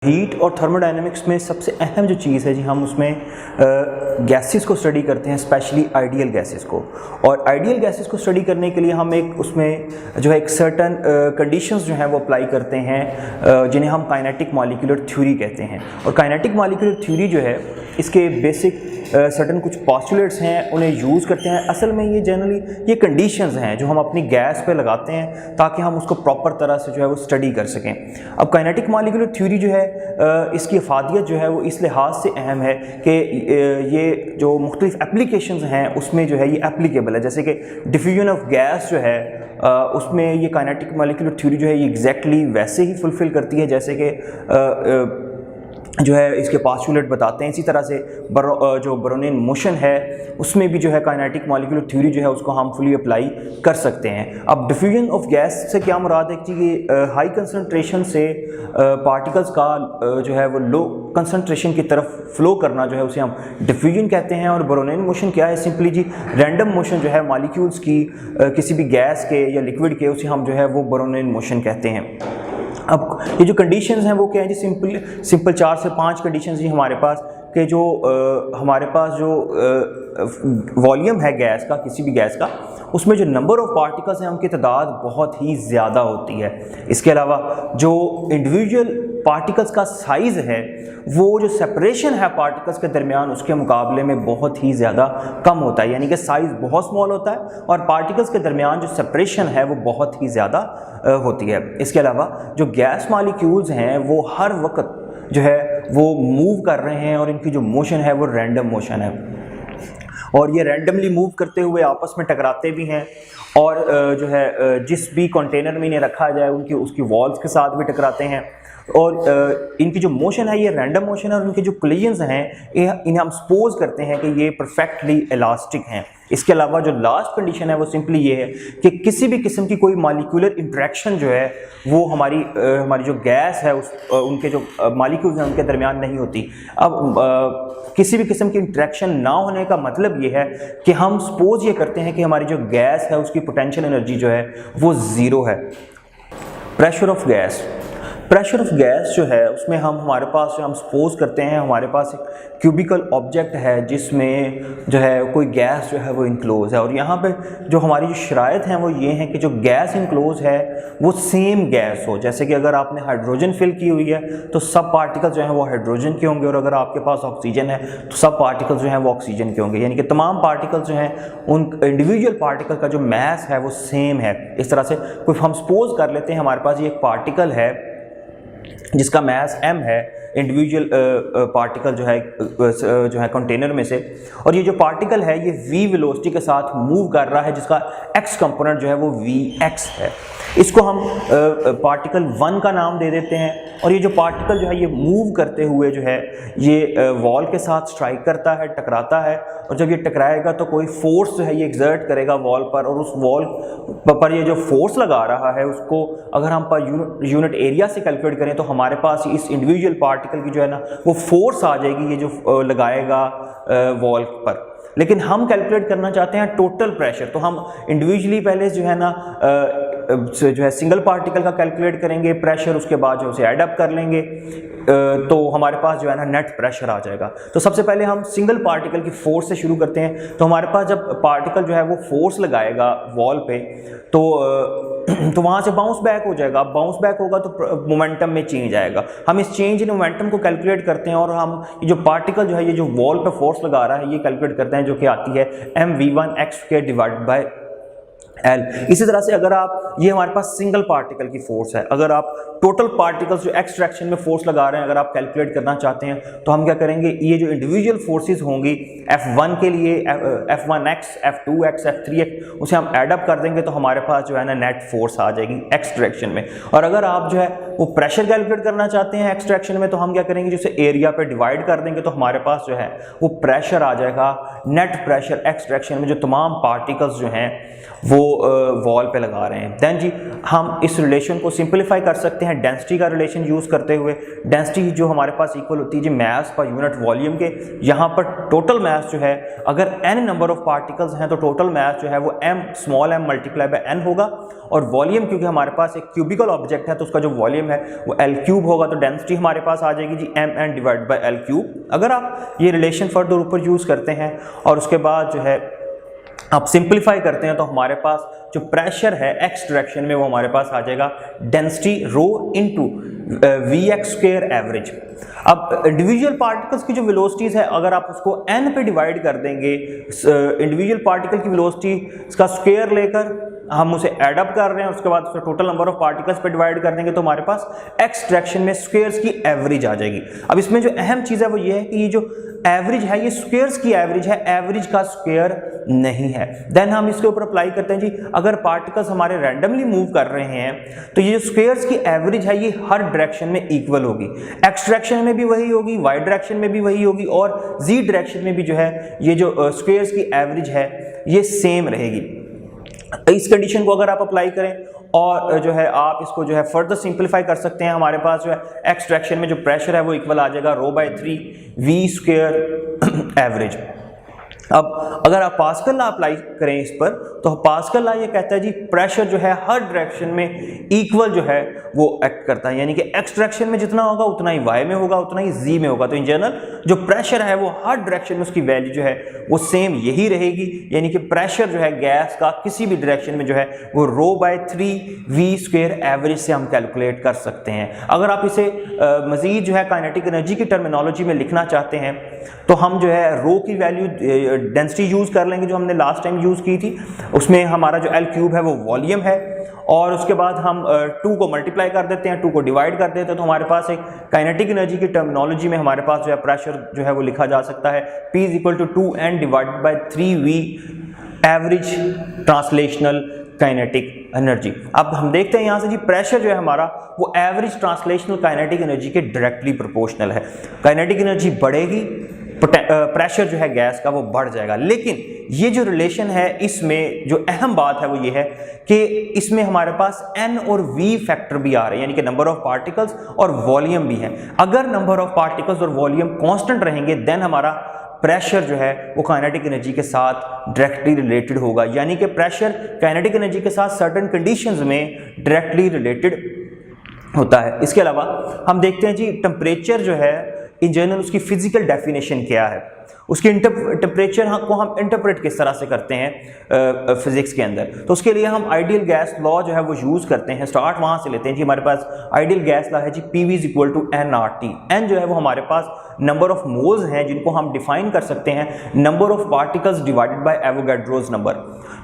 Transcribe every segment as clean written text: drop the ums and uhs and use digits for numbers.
Heat और thermodynamics में सबसे अहम जो चीज़ है जी, हम उसमें गैसेस को स्टडी करते हैं, स्पेशली आइडियल गैसेस को। और आइडियल गैसेस को स्टडी करने के लिए हम एक उसमें जो है एक सर्टन कंडीशंस जो हैं वो अप्लाई करते हैं, जिन्हें हम काइनेटिक मॉलिक्यूलर थ्योरी कहते हैं। और काइनेटिक मॉलिक्यूलर थ्योरी जो है इसके बेसिक सर्टन कुछ पॉस्टुलेट्स हैं, उन्हें यूज़ करते हैं। असल में ये जनरली ये कंडीशंस हैं जो हम अपनी गैस पे लगाते हैं ताकि हम उसको प्रॉपर तरह से जो है वो स्टडी कर सकें। अब काइनेटिक मॉलिक्यूलर थ्योरी जो है इसकी अफादियत जो है वो इस लिहाज से अहम है कि ये जो मुख्तलिफ एप्लीकेशंस हैं उसमें जो है ये एप्लीकेबल है। जैसे कि डिफ्यूजन ऑफ गैस जो है उसमें ये काइनेटिक मॉलिक्यूलर थ्योरी जो है ये एग्जैक्टली वैसे ही फुलफ़िल करती है जैसे कि जो है इसके पास्टुलेट बताते हैं। इसी तरह से जो ब्रोनियन मोशन है उसमें भी जो है काइनेटिक मॉलिक्यूलर थ्योरी जो है उसको हम फुली अप्लाई कर सकते हैं। अब डिफ्यूजन ऑफ गैस से क्या मुराद है कि हाई कंसनट्रेशन से पार्टिकल्स का जो है वो लो कंसनट्रेशन की तरफ फ्लो करना जो है उसे हम डिफ्यूजन कहते हैं। और ब्रोनियन मोशन क्या है? सिंपली जी रैंडम मोशन जो है मॉलिक्यूल्स की किसी भी गैस के या लिक्विड के, उसे हम जो है वो ब्रोनियन मोशन कहते हैं। अब ये जो कंडीशंस हैं वो क्या है जी? सिंपल 4 से 5 कंडीशंस जी हमारे पास कि जो हमारे पास जो वॉल्यूम है गैस का, किसी भी गैस का, उसमें जो नंबर ऑफ़ पार्टिकल्स हैं उनकी तादाद बहुत ही ज़्यादा होती है। इसके अलावा जो इंडिविजुअल पार्टिकल्स का साइज़ है वो जो सेपरेशन है पार्टिकल्स के दरमियान उसके मुकाबले में बहुत ही ज़्यादा कम होता है, यानी कि साइज़ बहुत स्मॉल होता है और पार्टिकल्स के दरमियान जो सेपरेशन है वो बहुत ही ज़्यादा होती है। इसके अलावा जो गैस मॉलिक्यूल्स हैं वो हर वक्त जो है वो मूव कर रहे हैं और इनकी जो मोशन है वो रैंडम मोशन है और ये रैंडमली मूव करते हुए आपस में टकराते भी हैं और जो है जिस भी कंटेनर में इन्हें रखा जाए उनकी उसकी वॉल्स के साथ भी टकराते हैं। और इनकी जो मोशन है ये रैंडम मोशन है और इनके जो कोलिजन्स हैं इन्हें हम सपोज करते हैं कि ये परफेक्टली इलास्टिक हैं। इसके अलावा जो लास्ट कंडीशन है वो सिंपली ये है कि किसी भी किस्म की कोई मॉलिक्यूलर इंटरेक्शन जो है वो हमारी जो गैस है उनके जो मॉलिक्यूल्स हैं उनके दरमियान नहीं होती। अब किसी भी किस्म की इंटरेक्शन ना होने का मतलब ये है कि हम सपोज ये करते हैं कि हमारी जो गैस है उसकी पोटेंशियल एनर्जी जो है वो ज़ीरो है। प्रेशर ऑफ गैस जो है उसमें हमारे पास जो हम सपोज करते हैं हमारे पास एक क्यूबिकल ऑब्जेक्ट है जिसमें जो है कोई गैस जो है वो इनक्लोज है। और यहाँ पे जो हमारी जो शराइत हैं वो ये हैं कि जो गैस इनक्लोज है वो सेम गैस हो। जैसे कि अगर आपने हाइड्रोजन फिल की हुई है तो सब पार्टिकल्स जो हैं वो हाइड्रोजन के होंगे और अगर आपके पास ऑक्सीजन है तो सब पार्टिकल्स जो हैं वो ऑक्सीजन के होंगे, यानी कि तमाम पार्टिकल्स जो हैं उन इंडिविजुअल पार्टिकल का जो मैस है वो सेम है। इस तरह से कोई हम सपोज कर लेते हैं हमारे पास ये एक पार्टिकल है जिसका मैस m है, इंडिविजुअल पार्टिकल जो है कंटेनर में से, और ये जो पार्टिकल है ये v वेलोसिटी के साथ मूव कर रहा है जिसका x कंपोनेंट जो है वो vx है। इसको हम पार्टिकल 1 का नाम दे देते हैं। और ये जो पार्टिकल जो है ये मूव करते हुए जो है ये वॉल के साथ स्ट्राइक करता है, टकराता है, और जब ये टकराएगा तो कोई फोर्स जो है ये एक्सर्ट करेगा वॉल पर, और उस वॉल पर ये जो फोर्स लगा रहा है उसको अगर हम पर यूनिट एरिया से कैलकुलेट करें तो हमारे पास इस इंडिविजुअल पार्टिकल की जो है ना वो फोर्स आ जाएगी ये जो लगाएगा वॉल पर। लेकिन हम कैलकुलेट करना चाहते हैं टोटल प्रेशर, तो हम इंडिविजुअली पहले जो है ना जो है सिंगल पार्टिकल का कैलकुलेट करेंगे प्रेशर, उसके बाद जो उसे ऐड अप कर लेंगे तो हमारे पास जो है ना नेट प्रेशर आ जाएगा। तो सबसे पहले हम सिंगल पार्टिकल की फोर्स से शुरू करते हैं। तो हमारे पास जब पार्टिकल जो है वो फोर्स लगाएगा वॉल पे तो वहाँ से बाउंस बैक हो जाएगा। अब बाउंस बैक होगा तो मोमेंटम में चेंज आएगा। हम इस चेंज इन मोमेंटम को कैलकुलेट करते हैं और हम ये जो पार्टिकल जो है ये जो वॉल पे फोर्स लगा रहा है ये कैलकुलेट करते हैं, जो कि आती है mv1x² डिवाइडेड बाय L। इसी तरह से अगर आप ये हमारे पास सिंगल पार्टिकल की फोर्स है, अगर आप टोटल पार्टिकल्स जो एक्स डायरेक्शन में फोर्स लगा रहे हैं अगर आप कैलकुलेट करना चाहते हैं तो हम क्या करेंगे, ये जो इंडिविजुअल फोर्सेस होंगी F1 के लिए F1x, F2x, F3x, उसे हम ऐड अप कर देंगे तो हमारे पास जो है ना नेट फोर्स आ जाएगी एक्स डायरेक्शन में। और अगर आप जो है वो प्रेशर कैलकुलेट करना चाहते हैं एक्स डायरेक्शन में तो हम क्या करेंगे, जिसे एरिया पे डिवाइड कर देंगे तो हमारे पास जो है वो प्रेशर आ जाएगा नेट प्रेशर एक्स डायरेक्शन में। जो तमाम पार्टिकल्स जो हैं वो वॉल पे लगा रहे हैं। देन जी हम इस रिलेशन को सिंपलीफाई कर सकते हैं डेंसिटी का रिलेशन यूज़ करते हुए। डेंसिटी जो हमारे पास इक्वल होती है जी मास पर यूनिट वॉल्यूम के। यहाँ पर टोटल मास जो है अगर n नंबर ऑफ पार्टिकल्स हैं तो टोटल मास जो है वो small m multiply by n होगा, और वॉल्यूम क्योंकि हमारे पास एक क्यूबिकल ऑब्जेक्ट है तो उसका जो वॉल्यूम है वो L क्यूब होगा, तो डेंसिटी हमारे पास आ जाएगी जी mn divide by L cube. अगर आप ये रिलेशन फर्दर ऊपर यूज़ करते हैं और उसके बाद जो है आप सिंपलीफाई करते हैं तो हमारे पास जो प्रेशर है एक्स डायरेक्शन में वो हमारे पास आ जाएगा density rho into Vx² average. अब इंडिविजुअल पार्टिकल्स की जो वेलोसिटीज़ है अगर आप उसको n पे डिवाइड कर देंगे, इंडिविजुअल पार्टिकल की वेलोसिटी का स्क्वायर लेकर हम उसे ऐड अप कर रहे हैं, उसके बाद उसका टोटल नंबर ऑफ पार्टिकल्स पे डिवाइड कर देंगे तो हमारे पास एक्स डायरेक्शन में स्क्वायर्स की एवरेज आ जाएगी। अब इसमें जो अहम चीज़ है वो ये है कि ये जो एवरेज है ये स्क्वायर्स की एवरेज है, एवरेज का स्क्वायर नहीं है। देन हम इसके ऊपर अप्लाई करते हैं जी अगर पार्टिकल्स हमारे रैंडमली मूव कर रहे हैं तो ये जो स्क्वायर्स की एवरेज है ये हर डायरेक्शन में इक्वल होगी, एक्स डायरेक्शन में भी वही होगी, वाई डायरेक्शन में भी वही होगी, और जी डायरेक्शन में भी जो है ये जो स्क्वायर्स की एवरेज है ये सेम रहेगी। इस कंडीशन को अगर आप अप्लाई करें और जो है आप इसको जो है फर्दर सिंपलीफाई कर सकते हैं, हमारे पास जो है एक्स डायरेक्शन में जो प्रेशर है वो इक्वल आ जाएगा ρ/3 V² एवरेज। अब अगर आप पास्कल लॉ अप्लाई करें इस पर तो पास्कल लॉ ये कहता है जी प्रेशर जो है हर डायरेक्शन में इक्वल जो है वो एक्ट करता है, यानी कि एक्स डायरेक्शन में जितना होगा उतना ही वाई में होगा, उतना ही जी में होगा। तो इन जनरल जो प्रेशर है वो हर डायरेक्शन में उसकी वैल्यू जो है वो सेम यही रहेगी, यानी कि प्रेशर जो है गैस का किसी भी डायरेक्शन में जो है वो ρ/3 V² एवरेज से हम कैलकुलेट कर सकते हैं। अगर आप इसे मजीद जो है काइनेटिक एनर्जी की टर्मिनोलॉजी में लिखना चाहते हैं तो हम जो है रो की वैल्यू डेंसिटी यूज़ कर लेंगे जो हमने लास्ट टाइम यूज़ की थी, उसमें हमारा जो L क्यूब है वो वॉल्यूम है, और उसके बाद हम 2 को मल्टीप्लाई कर देते हैं, 2 को डिवाइड कर देते हैं तो हमारे पास एक काइनेटिक एनर्जी की टर्मिनोलॉजी में हमारे पास जो है प्रेशर जो है वो लिखा जा सकता है P = 2n divided by 3V average translational kinetic energy. अब हम देखते हैं यहाँ से जी प्रेशर जो है हमारा वो एवरेज ट्रांसलेशनल काइनेटिक एनर्जी के डायरेक्टली प्रोपोर्शनल है। काइनेटिक एनर्जी बढ़ेगी, प्रेशर जो है गैस का वो बढ़ जाएगा। लेकिन ये जो रिलेशन है इसमें जो अहम बात है वो ये है कि इसमें हमारे पास n और v फैक्टर भी आ रहे हैं, यानी कि नंबर ऑफ पार्टिकल्स और वॉल्यूम भी है। अगर नंबर ऑफ पार्टिकल्स और वॉल्यूम कांस्टेंट रहेंगे देन हमारा प्रेशर जो है वो काइनेटिक एनर्जी के साथ डायरेक्टली रिलेटेड होगा, यानी कि प्रेशर काइनेटिक एनर्जी के साथ सर्टेन कंडीशंस में डायरेक्टली रिलेटेड होता है। इसके अलावा हम देखते हैं जी टेम्परेचर जो है इन जनरल उसकी फिजिकल डेफिनेशन क्या है, उसकी टेम्परेचर को हम इंटरप्रेट किस तरह से करते हैं फिजिक्स के अंदर। तो उसके लिए हम आइडियल गैस लॉ जो है वो यूज़ करते हैं, स्टार्ट वहाँ से लेते हैं जी। हमारे पास आइडियल गैस लॉ है जी PV = nRT। n जो है वो हमारे पास नंबर ऑफ मोल्स हैं जिनको हम डिफाइन कर सकते हैं number of particles divided by Avogadro's number.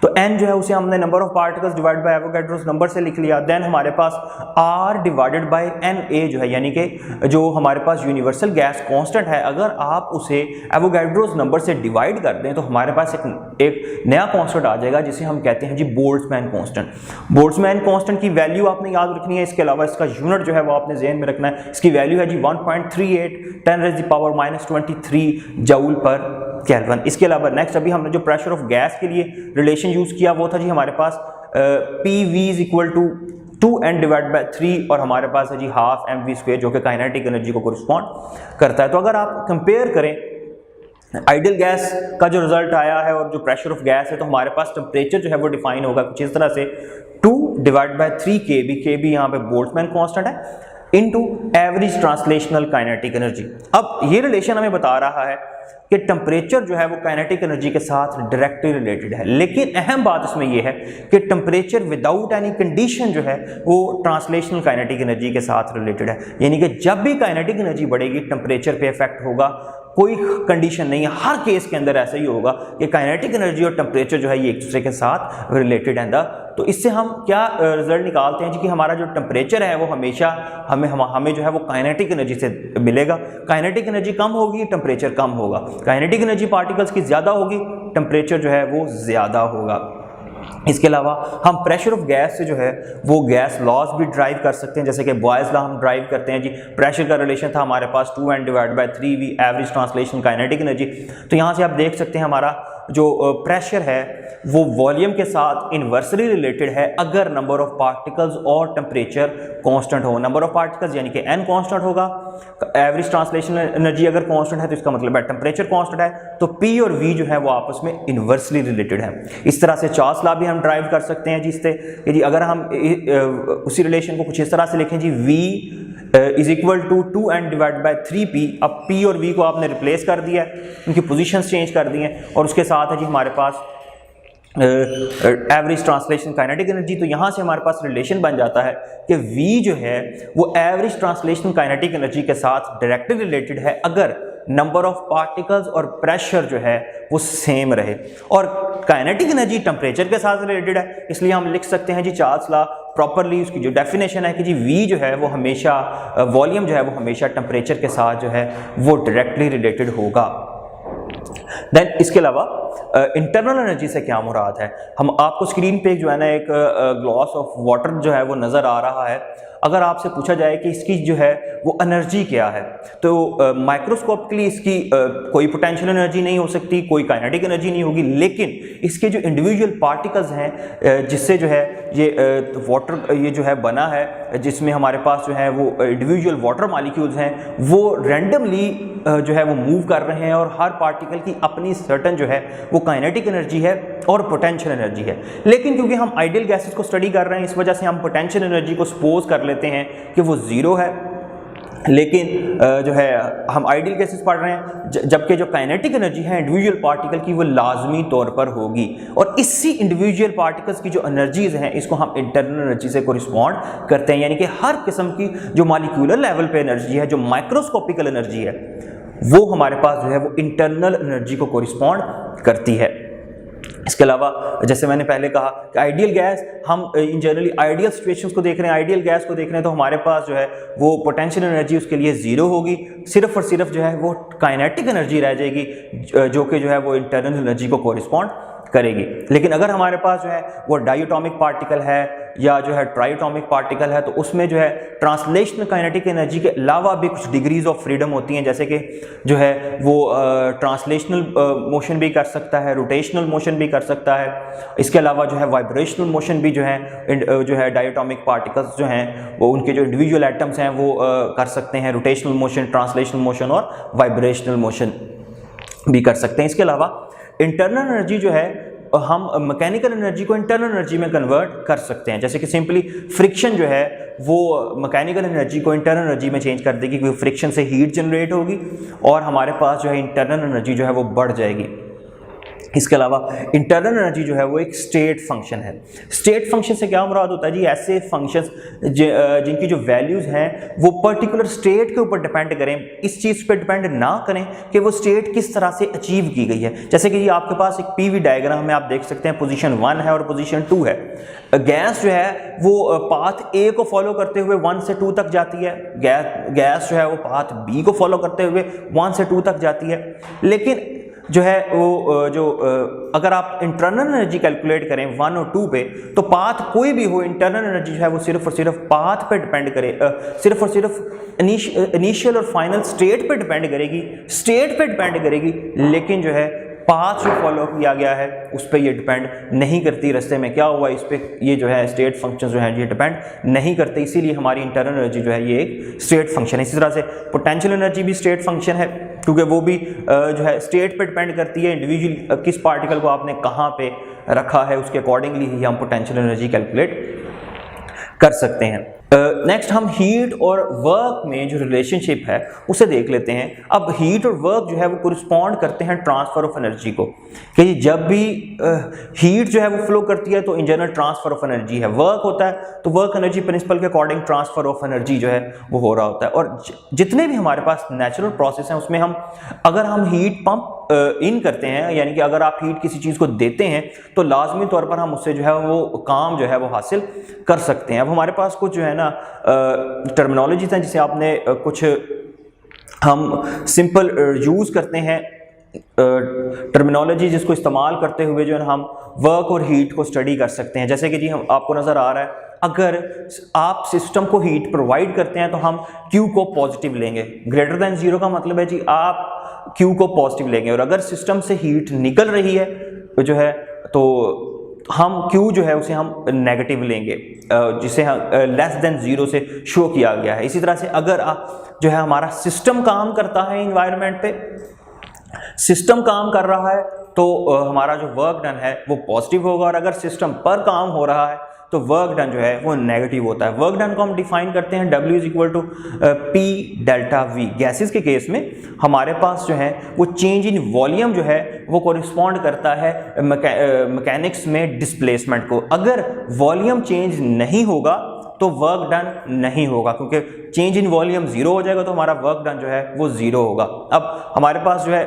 तो n जो है उसे हमने number of particles divided by Avogadro's number से लिख लिया। देन हमारे पास R डिवाइडेड बाय Na जो है, यानी कि जो हमारे पास यूनिवर्सल गैस कांस्टेंट है अगर आप उसे एवोगैड्रोस नंबर से डिवाइड कर दें तो हमारे पास एक नया कांस्टेंट आ जाएगा जिसे हम कहते हैं जी बोल्ट्जमैन कांस्टेंट। बोल्ट्जमैन कांस्टेंट की वैल्यू आपने याद रखनी है, इसके अलावा इसका यूनिट जो है वो आपने ज़हन में रखना है। इसकी वैल्यू है जी 1.38 10⁻⁻³ जूल पर केल्विन। इसके अलावा नेक्स्ट अभी हमने जो प्रेशर ऑफ गैस के लिए रिलेशन यूज़ किया वो था जी हमारे पास PV = 2n डिवाइड बाय 3 और हमारे पास है जी ½ mv² जो कि काइनेटिक एनर्जी को कोरिस्पॉन्ड करता है। तो अगर आप कंपेयर करें आइडियल गैस का जो रिजल्ट आया है और जो प्रेशर ऑफ गैस है तो हमारे पास टेम्परेचर जो है वो डिफाइन होगा कुछ इस तरह से 2 डिवाइड बाय 3 kB यहाँ पे बोल्ट्जमैन कांस्टेंट है into average translational kinetic energy. अब ये रिलेशन हमें बता रहा है कि टेम्परेचर जो है वो काइनेटिक एनर्जी के साथ डायरेक्टली रिलेटेड है, लेकिन अहम बात इसमें यह है कि टेम्परेचर विदाउट एनी कंडीशन जो है वो ट्रांसलेशनल काइनेटिक एनर्जी के साथ रिलेटेड है, यानी कि जब भी काइनेटिक एनर्जी बढ़ेगी टेम्परेचर पे इफेक्ट होगा, कोई कंडीशन नहीं है, हर केस के अंदर ऐसा ही होगा कि काइनेटिक एनर्जी और टेम्परेचर जो है ये एक दूसरे के साथ रिलेटेड है। तो इससे हम क्या रिजल्ट निकालते हैं जी कि हमारा जो टेम्परेचर है वो हमेशा हमें जो है वो काइनेटिक एनर्जी से मिलेगा। काइनेटिक एनर्जी कम होगी टेम्परेचर कम होगा, काइनेटिक एनर्जी पार्टिकल्स की ज़्यादा होगी टेम्परेचर जो है वो ज़्यादा होगा। इसके अलावा हम प्रेशर ऑफ गैस से जो है वो गैस लॉज भी ड्राइव कर सकते हैं, जैसे कि बॉयज़ लॉ हम ड्राइव करते हैं जी। प्रेशर का रिलेशन था हमारे पास 2n divide by 3V average translation kinetic energy. तो यहाँ से आप देख सकते हैं हमारा जो प्रेशर है वो वॉल्यूम के साथ इन्वर्सली रिलेटेड है अगर नंबर ऑफ पार्टिकल्स और टेम्परेचर कांस्टेंट हो। नंबर ऑफ पार्टिकल्स यानी कि n कांस्टेंट होगा, एवरेज ट्रांसलेशनल एनर्जी अगर कांस्टेंट है तो इसका मतलब है टेम्परेचर कांस्टेंट है, तो P और V जो है वो आपस में इन्वर्सली रिलेटेड है। इस तरह से चार्ल्स लॉ भी हम ड्राइव कर सकते हैं जिससे कि जी अगर हम उसी रिलेशन को कुछ इस तरह से लिखें जी V is equal to 2n divide by 3p। अब P और V को आपने रिप्लेस कर दिया है, उनकी पोजीशंस चेंज कर दी हैं और उसके साथ है जी हमारे पास एवरेज ट्रांसलेशन काइनेटिक एनर्जी। तो यहाँ से हमारे पास रिलेशन बन जाता है कि V जो है वो एवरेज ट्रांसलेशन काइनेटिक एनर्जी के साथ डायरेक्टली रिलेटेड है अगर नंबर ऑफ पार्टिकल्स और प्रेशर जो है वो सेम रहे, और काइनेटिक एनर्जी टेम्परेचर के साथ रिलेटेड है। इसलिए हम लिख सकते हैं जी चार्ल्स लॉ प्रॉपरली, उसकी जो डेफिनेशन है कि जी V जो है वो हमेशा वॉल्यूम जो है वो हमेशा टेम्परेचर के साथ जो है वो डायरेक्टली रिलेटेड होगा। देन इसके अलावा इंटरनल एनर्जी से क्या मुराद है, हम आपको स्क्रीन पे जो है ना एक ग्लास ऑफ वाटर जो है वो नज़र आ रहा है। अगर आपसे पूछा जाए कि इसकी जो है वो एनर्जी क्या है, तो माइक्रोस्कोपिकली इसकी कोई पोटेंशियल एनर्जी नहीं हो सकती, कोई काइनेटिक एनर्जी नहीं होगी, लेकिन इसके जो इंडिविजुअल पार्टिकल्स हैं जिससे जो है ये वाटर ये जो है बना है, जिसमें हमारे पास जो है वो इंडिविजुअल वाटर मॉलिक्यूल्स हैं, वो रैंडमली जो है वो मूव कर रहे हैं और हर पार्टिकल की अपनी सर्टन जो है वो काइनेटिक एनर्जी है और पोटेंशियल एनर्जी है। लेकिन क्योंकि हम आइडियल गैसेस को स्टडी कर रहे हैं इस वजह से हम पोटेंशियल एनर्जी को सपोज कर लेते हैं कि वो ज़ीरो है, लेकिन जो है हम आइडियल गैसेस पढ़ रहे हैं, जबकि जो काइनेटिक एनर्जी है इंडिविजुअल पार्टिकल की वो लाजमी तौर पर होगी, और इसी इंडिविजुअल पार्टिकल्स की जो एनर्जीज हैं इसको हम इंटरनल एनर्जी से कोरिस्पॉन्ड करते हैं। यानी कि हर किस्म की जो मॉलिक्यूलर लेवल पे एनर्जी है, जो माइक्रोस्कोपिकल एनर्जी है, वो हमारे पास जो है वो इंटरनल एनर्जी को कोरिस्पॉन्ड करती है। इसके अलावा जैसे मैंने पहले कहा कि आइडियल गैस, हम इन जनरली आइडियल सिचुएशंस को देख रहे हैं, आइडियल गैस को देख रहे हैं, तो हमारे पास जो है वो पोटेंशियल एनर्जी उसके लिए ज़ीरो होगी, सिर्फ और सिर्फ जो है वो काइनेटिक एनर्जी रह जाएगी जो कि जो है वो इंटरनल एनर्जी को कोरिस्पॉन्ड करेगी। लेकिन अगर हमारे पास जो है वो डायटोमिक पार्टिकल है या जो है ट्राइटोमिक पार्टिकल है, तो उसमें जो है ट्रांसलेशनल काइनेटिक एनर्जी के अलावा भी कुछ डिग्रीज ऑफ फ्रीडम होती हैं, जैसे कि जो है वो ट्रांसलेशनल मोशन भी कर सकता है, रोटेशनल मोशन भी कर सकता है। इसके अलावा जो है वाइब्रेशनल मोशन भी जो है डायटोमिक पार्टिकल्स जो हैं वो उनके जो इंडिविजुअल एटम्स हैं वो कर सकते हैं, रोटेशनल मोशन, ट्रांसलेशनल मोशन और वाइब्रेशनल मोशन भी कर सकते हैं। इसके अलावा इंटरनल एनर्जी जो है हम मैकेनिकल एनर्जी को इंटरनल एनर्जी में कन्वर्ट कर सकते हैं, जैसे कि सिंपली फ्रिक्शन जो है वो मैकेनिकल एनर्जी को इंटरनल एनर्जी में चेंज कर देगी, क्योंकि फ्रिक्शन से हीट जनरेट होगी और हमारे पास जो है इंटरनल एनर्जी जो है वो बढ़ जाएगी। इसके अलावा इंटरनल एनर्जी जो है वो एक स्टेट फंक्शन है। स्टेट फंक्शन से क्या मुराद होता है जी, ऐसे फंक्शंस जिनकी जो वैल्यूज़ हैं वो पर्टिकुलर स्टेट के ऊपर डिपेंड करें, इस चीज़ पे डिपेंड ना करें कि वो स्टेट किस तरह से अचीव की गई है। जैसे कि जी आपके पास एक पीवी डायग्राम में आप देख सकते हैं, पोजीशन 1 है और पोजीशन 2 है। गैस जो है वो पाथ ए को फॉलो करते हुए 1 से 2 तक जाती है, गैस जो है वो पाथ बी को फॉलो करते हुए 1 से 2 तक जाती है। लेकिन जो है वो अगर आप इंटरनल एनर्जी कैलकुलेट करें 1 और 2 पे, तो पाथ कोई भी हो, इंटरनल एनर्जी जो है वो सिर्फ और सिर्फ पाथ पे डिपेंड करे, सिर्फ और सिर्फ इनिशियल और फाइनल स्टेट पे डिपेंड करेगी, स्टेट पे डिपेंड करेगी, लेकिन जो है पाथ जो फॉलो किया गया है उस पर ये डिपेंड नहीं करती, रास्ते में क्या हुआ इस पर ये जो है स्टेट फंक्शन जो है ये डिपेंड नहीं करते। इसीलिए हमारी इंटरनल एनर्जी जो है ये एक स्टेट फंक्शन है। इसी तरह से पोटेंशियल एनर्जी भी स्टेट फंक्शन है, क्योंकि वो भी जो है स्टेट पे डिपेंड करती है, इंडिविजुअल किस पार्टिकल को आपने कहाँ पे रखा है उसके अकॉर्डिंगली ही हम पोटेंशियल एनर्जी कैलकुलेट कर सकते हैं। नेक्स्ट हम हीट और वर्क में जो रिलेशनशिप है उसे देख लेते हैं। अब हीट और वर्क जो है वो कोरिस्पॉन्ड करते हैं ट्रांसफर ऑफ एनर्जी को, कि जब भी हीट जो है वो फ्लो करती है तो in general transfer of energy है, वर्क होता है तो वर्क एनर्जी प्रिंसिपल के अकॉर्डिंग ट्रांसफर ऑफ एनर्जी जो है वो हो रहा होता है। और जितने भी हमारे पास नेचुरल प्रोसेस हैं उसमें अगर हम हीट पंप इन करते हैं, यानी कि अगर आप हीट किसी चीज़ को देते हैं तो लाजमी तौर पर हम उससे जो है वो काम जो है वो हासिल कर सकते हैं। अब हमारे पास कुछ जो है ना टर्मिनोलॉजीज हैं जिसे आपने कुछ हम सिंपल यूज़ करते हैं टर्मिनोलॉजी, जिसको इस्तेमाल करते हुए जो है हम वर्क और हीट को स्टडी कर सकते हैं। जैसे कि जी हम आपको नज़र आ रहा है, अगर आप सिस्टम को हीट प्रोवाइड करते हैं तो हम Q को पॉजिटिव लेंगे, ग्रेटर देन 0 का मतलब है जी आप Q को पॉजिटिव लेंगे, और अगर सिस्टम से हीट निकल रही है जो है तो हम Q जो है उसे हम नेगेटिव लेंगे, जिसे लेस देन 0 से शो किया गया है। इसी तरह से अगर जो है हमारा सिस्टम काम करता है, इन्वायरमेंट पे सिस्टम काम कर रहा है तो हमारा जो वर्क डन है वो पॉजिटिव होगा, और अगर सिस्टम पर काम हो रहा है तो वर्क डन जो है वो नेगेटिव होता है। वर्क डन को हम डिफाइन करते हैं W = P delta V। Gases के केस में हमारे पास जो है वो चेंज इन वॉल्यूम जो है वो कोरिस्पॉन्ड करता है मैकेनिक्स में डिस्प्लेसमेंट को। अगर वॉल्यूम चेंज नहीं होगा तो वर्क डन नहीं होगा, क्योंकि चेंज इन वॉल्यूम 0 हो जाएगा तो हमारा वर्क डन जो है वो 0 होगा। अब हमारे पास जो है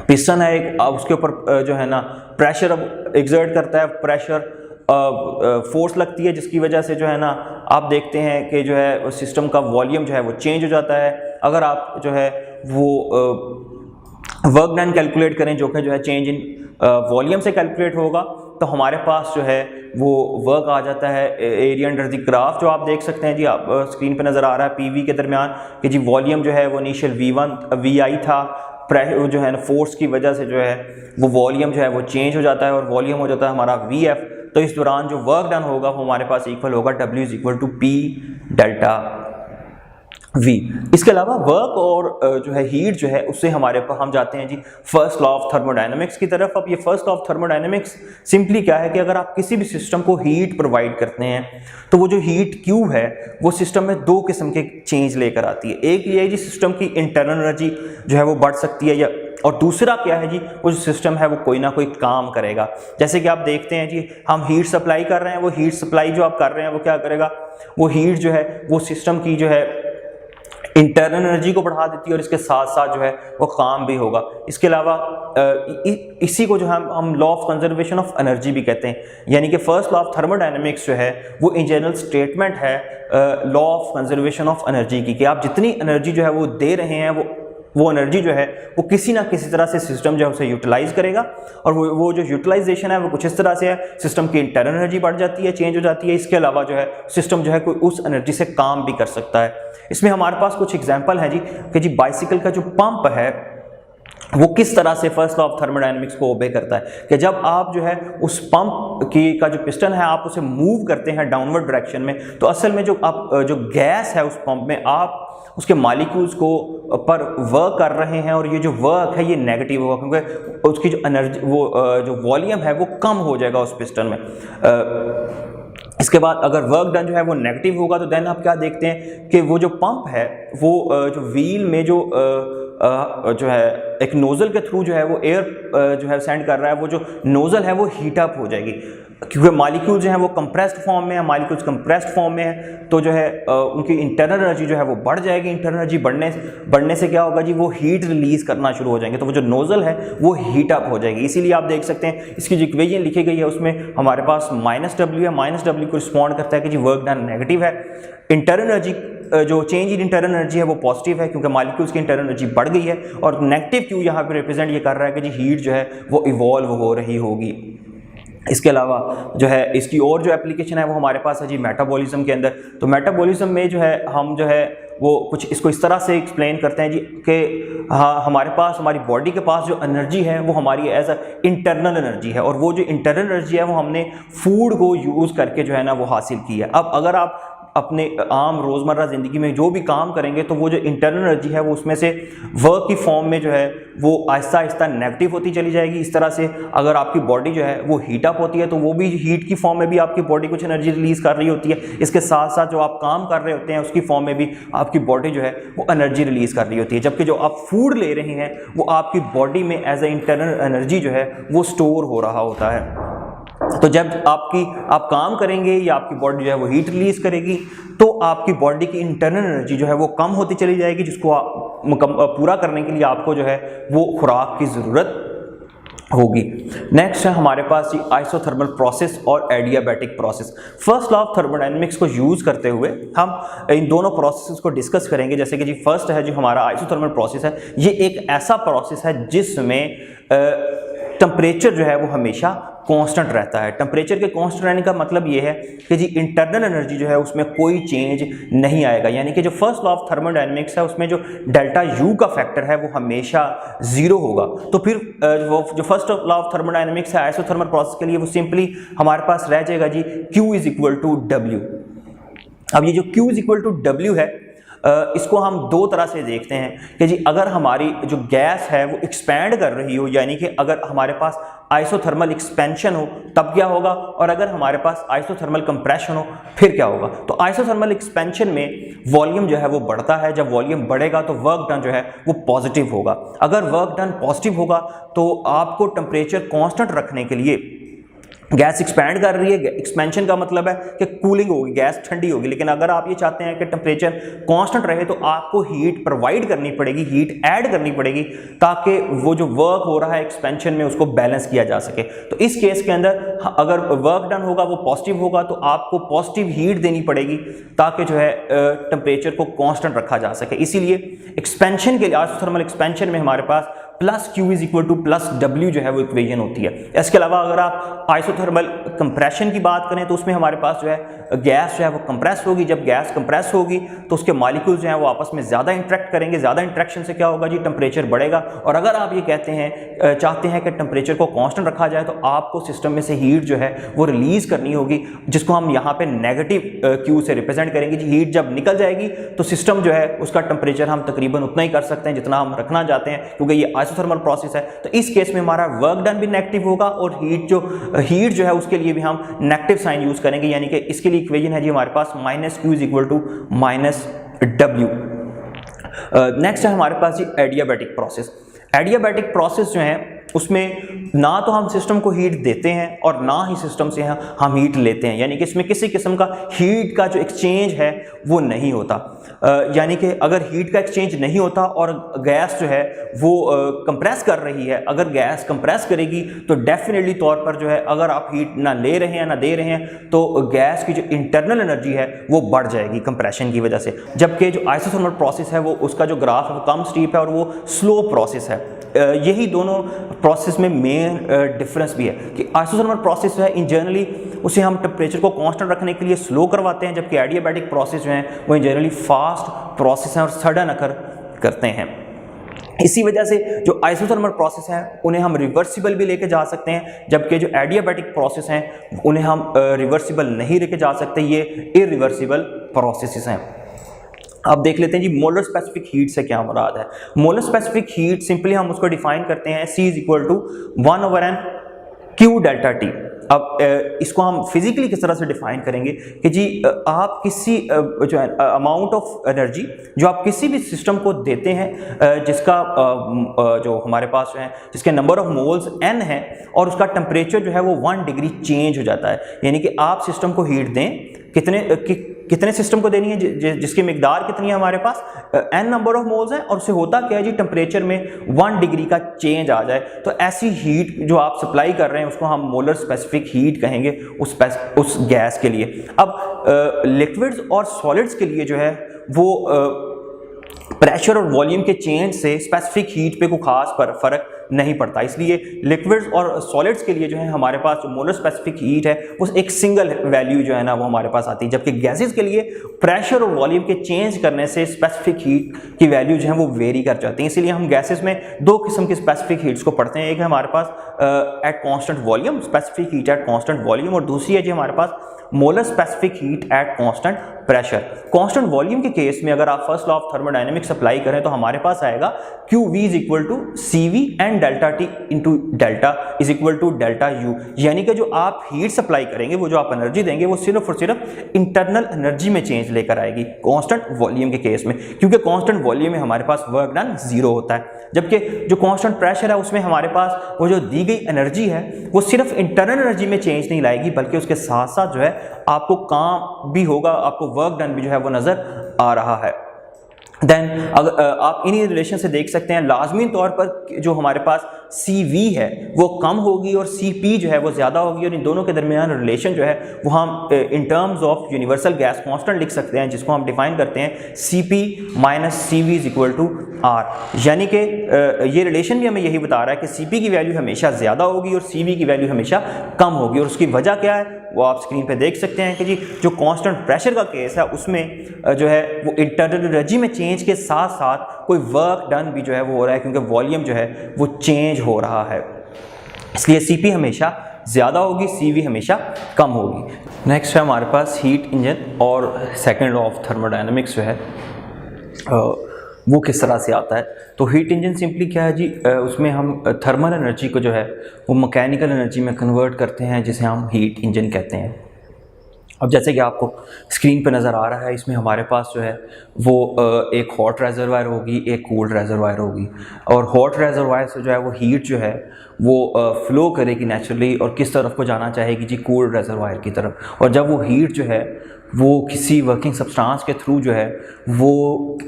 पिस्टन है एक, उसके ऊपर जो है ना प्रेशर अब एग्जर्ट करता है, प्रेशर फोर्स लगती है, जिसकी वजह से जो है ना आप देखते हैं कि जो है सिस्टम का वॉल्यूम जो है वो चेंज हो जाता है। अगर आप जो है वो वर्क डन कैलकुलेट करें जो कि जो है चेंज इन वॉल्यूम से कैलकुलेट होगा, तो हमारे पास जो है वो वर्क आ जाता है एरिया अंडर द ग्राफ, जो आप देख सकते हैं जी, आप स्क्रीन पे नज़र आ रहा है PV के दरमियान कि जी वॉल्यूम जो है वो इनिशियल VI था, जो है ना फोर्स की वजह से जो है वो वॉल्यूम जो है वो चेंज हो जाता है और वॉल्यूम हो जाता है हमारा VF। तो इस दौरान जो वर्क डन होगा वो हमारे पास इक्वल होगा W = P डेल्टा V। इसके अलावा वर्क और जो है हीट जो है उससे हमारे पास हम जाते हैं जी फर्स्ट लॉ ऑफ थर्मोडायनेमिक्स की तरफ। अब ये first law of thermodynamics simply क्या है कि अगर आप किसी भी सिस्टम को हीट प्रोवाइड करते हैं तो वो जो हीट Q है वो सिस्टम में दो किस्म के चेंज लेकर आती है। एक ये है जी सिस्टम की इंटरनल एनर्जी जो है वो बढ़ सकती है, या और दूसरा क्या है जी वो जो सिस्टम है वो कोई ना कोई काम करेगा। जैसे कि आप देखते हैं जी हम हीट सप्लाई कर रहे हैं, वो हीट सप्लाई जो आप कर रहे हैं वो क्या करेगा, वो हीट जो है वो सिस्टम की जो है इंटरनल एनर्जी को बढ़ा देती है और इसके साथ साथ जो है वो काम भी होगा। इसके अलावा इसी को जो हम law of conservation of energy भी कहते हैं, यानी कि फर्स्ट लॉ ऑफ थर्मोडायनेमिक्स जो है वो इन जनरल स्टेटमेंट है law of conservation of energy की, कि आप जितनी एनर्जी जो है वो दे रहे हैं वो एनर्जी जो है वो किसी ना किसी तरह से सिस्टम जो है उसे यूटिलाइज करेगा, और वो जो यूटिलाइजेशन है वो कुछ इस तरह से है, सिस्टम की इंटरनल एनर्जी बढ़ जाती है, चेंज हो जाती है। इसके अलावा जो है सिस्टम जो है कोई उस एनर्जी से काम भी कर सकता है। इसमें हमारे पास कुछ एग्जांपल है जी कि जी बाइसिकल का जो पंप है वो किस तरह से फर्स्ट लॉ ऑफ थर्मोडायनेमिक्स को ओबे करता है, कि जब आप जो है उस पंप का जो पिस्टन है आप उसे मूव करते हैं डाउनवर्ड डायरेक्शन में, तो असल में जो गैस है उस पंप में आप उसके मॉलिक्यूल्स को पर वर्क कर रहे हैं, और ये जो वर्क है ये नेगेटिव होगा क्योंकि उसकी जो एनर्जी जो वॉल्यूम है वो कम हो जाएगा उस पिस्टन में। इसके बाद अगर वर्क डन जो है वो नेगेटिव होगा तो देन आप क्या देखते हैं कि वो जो पंप है वो जो व्हील में जो है एक नोजल के थ्रू जो है वो एयर जो है सेंड कर रहा है, वो जो नोजल है वो हीट अप हो जाएगी क्योंकि मालिक्यूल जो है वो कंप्रेस्ड फॉर्म में है, मालिक्यूल्स कंप्रेस्ड फॉर्म में है, तो जो है उनकी इंटरनल एनर्जी जो है वो बढ़ जाएगी। इंटरनल एनर्जी बढ़ने से क्या होगा जी, वो हीट रिलीज करना शुरू हो जाएंगे, तो वो जो नोजल है वो हीट अप हो जाएगी। इसीलिए आप देख सकते हैं इसकी जो इक्वेशन लिखी गई है उसमें हमारे पास -W है, -W को रिस्पॉन्ड करता है कि जी वर्क डन नेगेटिव है। इंटरनल एनर्जी जो चेंज इन इंटरनल एनर्जी है वो पॉजिटिव है क्योंकि मॉलिक्यूल्स की इंटरनल एनर्जी बढ़ गई है, और नेगेटिव क्यू यहाँ पे रिप्रेजेंट ये कर रहा है कि जी हीट जो है वो इवॉल्व हो रही होगी। इसके अलावा जो है इसकी और जो एप्लीकेशन है वो हमारे पास है जी मेटाबॉलिज्म के अंदर। तो मेटाबॉलिज्म में जो है हम जो है वो कुछ इसको इस तरह से एक्सप्लेन करते हैं जी कि हाँ हमारे पास हमारी बॉडी के पास जो एनर्जी है वो हमारी एज अ इंटरनल एनर्जी है, और वो जो इंटरनल एनर्जी है वो हमने फूड को यूज़ करके जो है ना वो हासिल की है। अब अगर आप अपने आम रोज़मर्रा ज़िंदगी में जो भी काम करेंगे तो वो जो इंटरनल एनर्जी है वो उसमें से वर्क की फॉर्म में जो है वो आहिस्ता आहिस्ता नेगेटिव होती चली जाएगी। इस तरह से अगर आपकी बॉडी जो है वो हीट अप होती है तो वो भी हीट की फॉर्म में भी आपकी बॉडी कुछ एनर्जी रिलीज़ कर रही होती है। इसके साथ साथ जो आप काम कर रहे होते हैं उसकी फॉर्म में भी आपकी बॉडी जो है वो एनर्जी रिलीज़ कर रही होती है, जबकि जो आप फूड ले रहे हैं वो आपकी बॉडी में एज ए इंटरनल एनर्जी जो है वो स्टोर हो रहा होता है। तो जब आप काम करेंगे या आपकी बॉडी जो है वो हीट रिलीज करेगी तो आपकी बॉडी की इंटरनल एनर्जी जो है वो कम होती चली जाएगी, जिसको पूरा करने के लिए आपको जो है वो खुराक की ज़रूरत होगी। नेक्स्ट है हमारे पास जी आइसोथर्मल प्रोसेस और adiabatic process. First law of thermodynamics को यूज़ करते हुए हम इन दोनों प्रोसेस को डिस्कस करेंगे। जैसे कि जी फर्स्ट है जो हमारा आइसोथर्मल प्रोसेस है, ये एक ऐसा प्रोसेस है जिसमें टेम्परेचर जो है वो हमेशा कांस्टेंट रहता है। टेम्परेचर के कांस्टेंट रहने का मतलब ये है कि जी इंटरनल एनर्जी जो है उसमें कोई चेंज नहीं आएगा, यानी कि जो फर्स्ट लॉ ऑफ थर्मोडायनेमिक्स है उसमें जो डेल्टा यू का फैक्टर है वो हमेशा जीरो होगा। तो फिर जो फर्स्ट लॉ ऑफ थर्मोडायनेमिक्स है आइसोथर्मल प्रोसेस के लिए वो सिंपली हमारे पास रह जाएगा जी Q is equal to W. अब ये जो Q is equal to W है इसको हम दो तरह से देखते हैं कि जी अगर हमारी जो गैस है वो एक्सपैंड कर रही हो, यानी कि अगर हमारे पास आइसोथर्मल एक्सपेंशन हो तब क्या होगा, और अगर हमारे पास आइसोथर्मल कंप्रेशन हो फिर क्या होगा। तो आइसोथर्मल एक्सपेंशन में वॉल्यूम जो है वो बढ़ता है, जब वॉल्यूम बढ़ेगा तो वर्क डन जो है वो पॉजिटिव होगा। अगर वर्क डन पॉजिटिव होगा तो आपको टेम्परेचर कांस्टेंट रखने के लिए गैस एक्सपैंड कर रही है, एक्सपेंशन का मतलब है कि कूलिंग होगी, गैस ठंडी होगी, लेकिन अगर आप ये चाहते हैं कि टेम्परेचर कांस्टेंट रहे तो आपको हीट प्रोवाइड करनी पड़ेगी, हीट ऐड करनी पड़ेगी ताकि वो जो वर्क हो रहा है एक्सपेंशन में उसको बैलेंस किया जा सके। तो इस केस के अंदर अगर वर्क डन होगा वो पॉजिटिव होगा तो आपको पॉजिटिव हीट देनी पड़ेगी ताकि जो है टेम्परेचर को कांस्टेंट रखा जा सके। इसीलिए एक्सपेंशन के लिए आइसोथर्मल एक्सपेंशन में हमारे पास plus Q is equal to plus W जो है वो इक्वेशन होती है। इसके अलावा अगर आप आइसोथर्मल कंप्रेशन की बात करें तो उसमें हमारे पास जो है गैस जो है वो कंप्रेस होगी। जब गैस कंप्रेस होगी तो उसके मॉलिक्यूल्स जो हैं वो आपस में ज़्यादा इंटरेक्ट करेंगे, ज़्यादा इंटरेक्शन से क्या होगा जी टेम्परेचर बढ़ेगा। और अगर आप ये चाहते हैं कि टेम्परेचर को कांस्टेंट रखा जाए तो आपको सिस्टम में से हीट जो है वो रिलीज़ करनी होगी, जिसको हम यहाँ पे नेगेटिव Q से रिप्रेजेंट करेंगे। जी हीट जब निकल जाएगी तो सिस्टम जो है उसका टेम्परेचर हम तकरीबन उतना ही कर सकते हैं जितना हम रखना चाहते हैं, क्योंकि ये आइसोथर्मल प्रोसेस है। तो इस केस में हमारा वर्क डन भी नेगेटिव होगा और हीट जो है उसके लिए भी हम नेगेटिव साइन यूज करेंगे, यानी कि इसके लिए इक्वेशन है जी हमारे पास minus Q is equal to minus W। Next है हमारे पास जी एडियाबैटिक प्रोसेस। एडियाबैटिक प्रोसेस जो है उसमें ना तो हम सिस्टम को हीट देते हैं और ना ही सिस्टम से हम हीट लेते हैं, यानी कि इसमें किसी किस्म का हीट का जो एक्सचेंज है वो नहीं होता। यानी कि अगर हीट का एक्सचेंज नहीं होता और गैस जो है वो कंप्रेस कर रही है, अगर गैस कंप्रेस करेगी तो डेफिनेटली तौर पर जो है अगर आप हीट ना ले रहे हैं ना दे रहे हैं तो गैस की जो इंटरनल एनर्जी है वो बढ़ जाएगी कंप्रेशन की वजह से। जबकि जो आइसोथर्मल प्रोसेस है वो उसका जो ग्राफ है वो कम स्टीप है और वो स्लो प्रोसेस है। यही दोनों प्रोसेस में मेन डिफरेंस भी है कि आइसोथर्मल प्रोसेस जो है इन जनरली उसे हम टेम्परेचर को कांस्टेंट रखने के लिए स्लो करवाते हैं, जबकि एडियाबैटिक प्रोसेस जो है वो इन जनरली फास्ट प्रोसेस हैं और सडन अकर करते हैं। इसी वजह से जो आइसोथर्मल प्रोसेस हैं उन्हें हम रिवर्सिबल भी लेके जा सकते हैं, जबकि जो एडियाबैटिक प्रोसेस हैं उन्हें हम रिवर्सिबल नहीं लेके जा सकते, ये इरिवर्सिबल प्रोसेसेस हैं। अब देख लेते हैं जी मोलर स्पेसिफिक हीट से क्या मुराद है। मोलर स्पेसिफिक हीट सिंपली हम उसको डिफाइन करते हैं C is equal to 1/n Q delta T। अब इसको हम फिजिकली किस तरह से डिफाइन करेंगे कि जी आप किसी जो है अमाउंट ऑफ एनर्जी जो आप किसी भी सिस्टम को देते हैं जिसका जो हमारे पास जो है जिसके नंबर ऑफ मोल्स n है और उसका टेम्परेचर जो है वो 1 डिग्री चेंज हो जाता है, यानी कि आप सिस्टम को हीट दें कितने सिस्टम को देनी है जिसकी मिकदार कितनी है हमारे पास n नंबर ऑफ मोल्स है और उससे होता क्या है जी टेम्परेचर में 1 डिग्री का चेंज आ जाए, तो ऐसी हीट जो आप सप्लाई कर रहे हैं उसको हम मोलर स्पेसिफिक हीट कहेंगे उस गैस के लिए। अब लिक्विड्स और सॉलिड्स के लिए जो है वो प्रेशर और वॉल्यूम के चेंज से स्पेसिफिक हीट पे कोई खास फर्क नहीं पड़ता, इसलिए लिक्विड्स और सॉलिड्स के लिए जो है हमारे पास जो मोलर स्पेसिफिक हीट है वो एक सिंगल वैल्यू जो है ना वो हमारे पास आती है, जबकि गैसेस के लिए प्रेशर और वॉल्यूम के चेंज करने से स्पेसिफिक हीट की वैल्यू जो है वो वेरी कर जाती है। इसीलिए हम गैसेस में दो किस्म की स्पेसिफिक हीट्स को पढ़ते हैं, एक है हमारे पास at constant volume specific heat at constant volume और दूसरी है जी हमारे पास molar specific heat at constant pressure. Constant volume के केस में अगर आप first law of thermodynamics apply करें तो हमारे पास आएगा QV is equal to CV and delta T into delta is equal to delta U, यानी कि जो आप हीट सप्लाई करेंगे वो जो आप एनर्जी देंगे वो सिर्फ और सिर्फ इंटरनल एनर्जी में चेंज लेकर आएगी कांस्टेंट वॉल्यूम के केस में, क्योंकि कांस्टेंट वॉल्यूम में हमारे पास वर्क डन 0 होता है, जबकि जो कांस्टेंट प्रेशर है उसमें हमारे पास वो जो दी गई एनर्जी है वो सिर्फ इंटरनल एनर्जी में चेंज नहीं लाएगी बल्कि उसके साथ साथ जो है आपको काम भी होगा, आपको वर्क डन भी जो है वो नजर आ रहा है। देन अगर आप इन्हीं रिलेशन से देख सकते हैं लाजमी तौर पर जो हमारे पास CV है वो कम होगी और CP जो है वो ज़्यादा होगी और इन दोनों के दरमियान रिलेशन जो है वो हम in terms of universal gas constant लिख सकते हैं, जिसको हम डिफाइन करते हैं CP minus CV is equal to R, यानी कि ये रिलेशन भी हमें यही बता रहा है कि Cp की वैल्यू हमेशा ज़्यादा होगी और Cv की वैल्यू हमेशा कम होगी। और उसकी वजह क्या है वो आप स्क्रीन पे देख सकते हैं कि जी जो कांस्टेंट प्रेशर का केस है उसमें जो है वो इंटरनल एनर्जी में चेंज के साथ साथ कोई वर्क डन भी जो है वो हो रहा है, क्योंकि वॉल्यूम जो है वो चेंज हो रहा है, इसलिए Cp हमेशा ज़्यादा होगी, Cv हमेशा कम होगी। नेक्स्ट है हमारे पास हीट इंजन और सेकंड लॉ ऑफ थर्मोडायनामिक्स जो है वो किस तरह से आता है। तो हीट इंजन सिंपली क्या है जी, उसमें हम थर्मल एनर्जी को जो है वो मैकेनिकल एनर्जी में कन्वर्ट करते हैं, जिसे हम हीट इंजन कहते हैं। अब जैसे कि आपको स्क्रीन पे नज़र आ रहा है, इसमें हमारे पास जो है वो एक हॉट रेजरवायर होगी, एक कूल्ड रेजरवायर होगी, और हॉट रेजरवायर से जो है वो हीट जो है वो फ्लो करेगी नेचुरली और किस तरफ को जाना चाहेगी जी, कूल्ड रेजरवायर की तरफ। और जब वो हीट जो है वो किसी वर्किंग सब्सटेंस के थ्रू जो है वो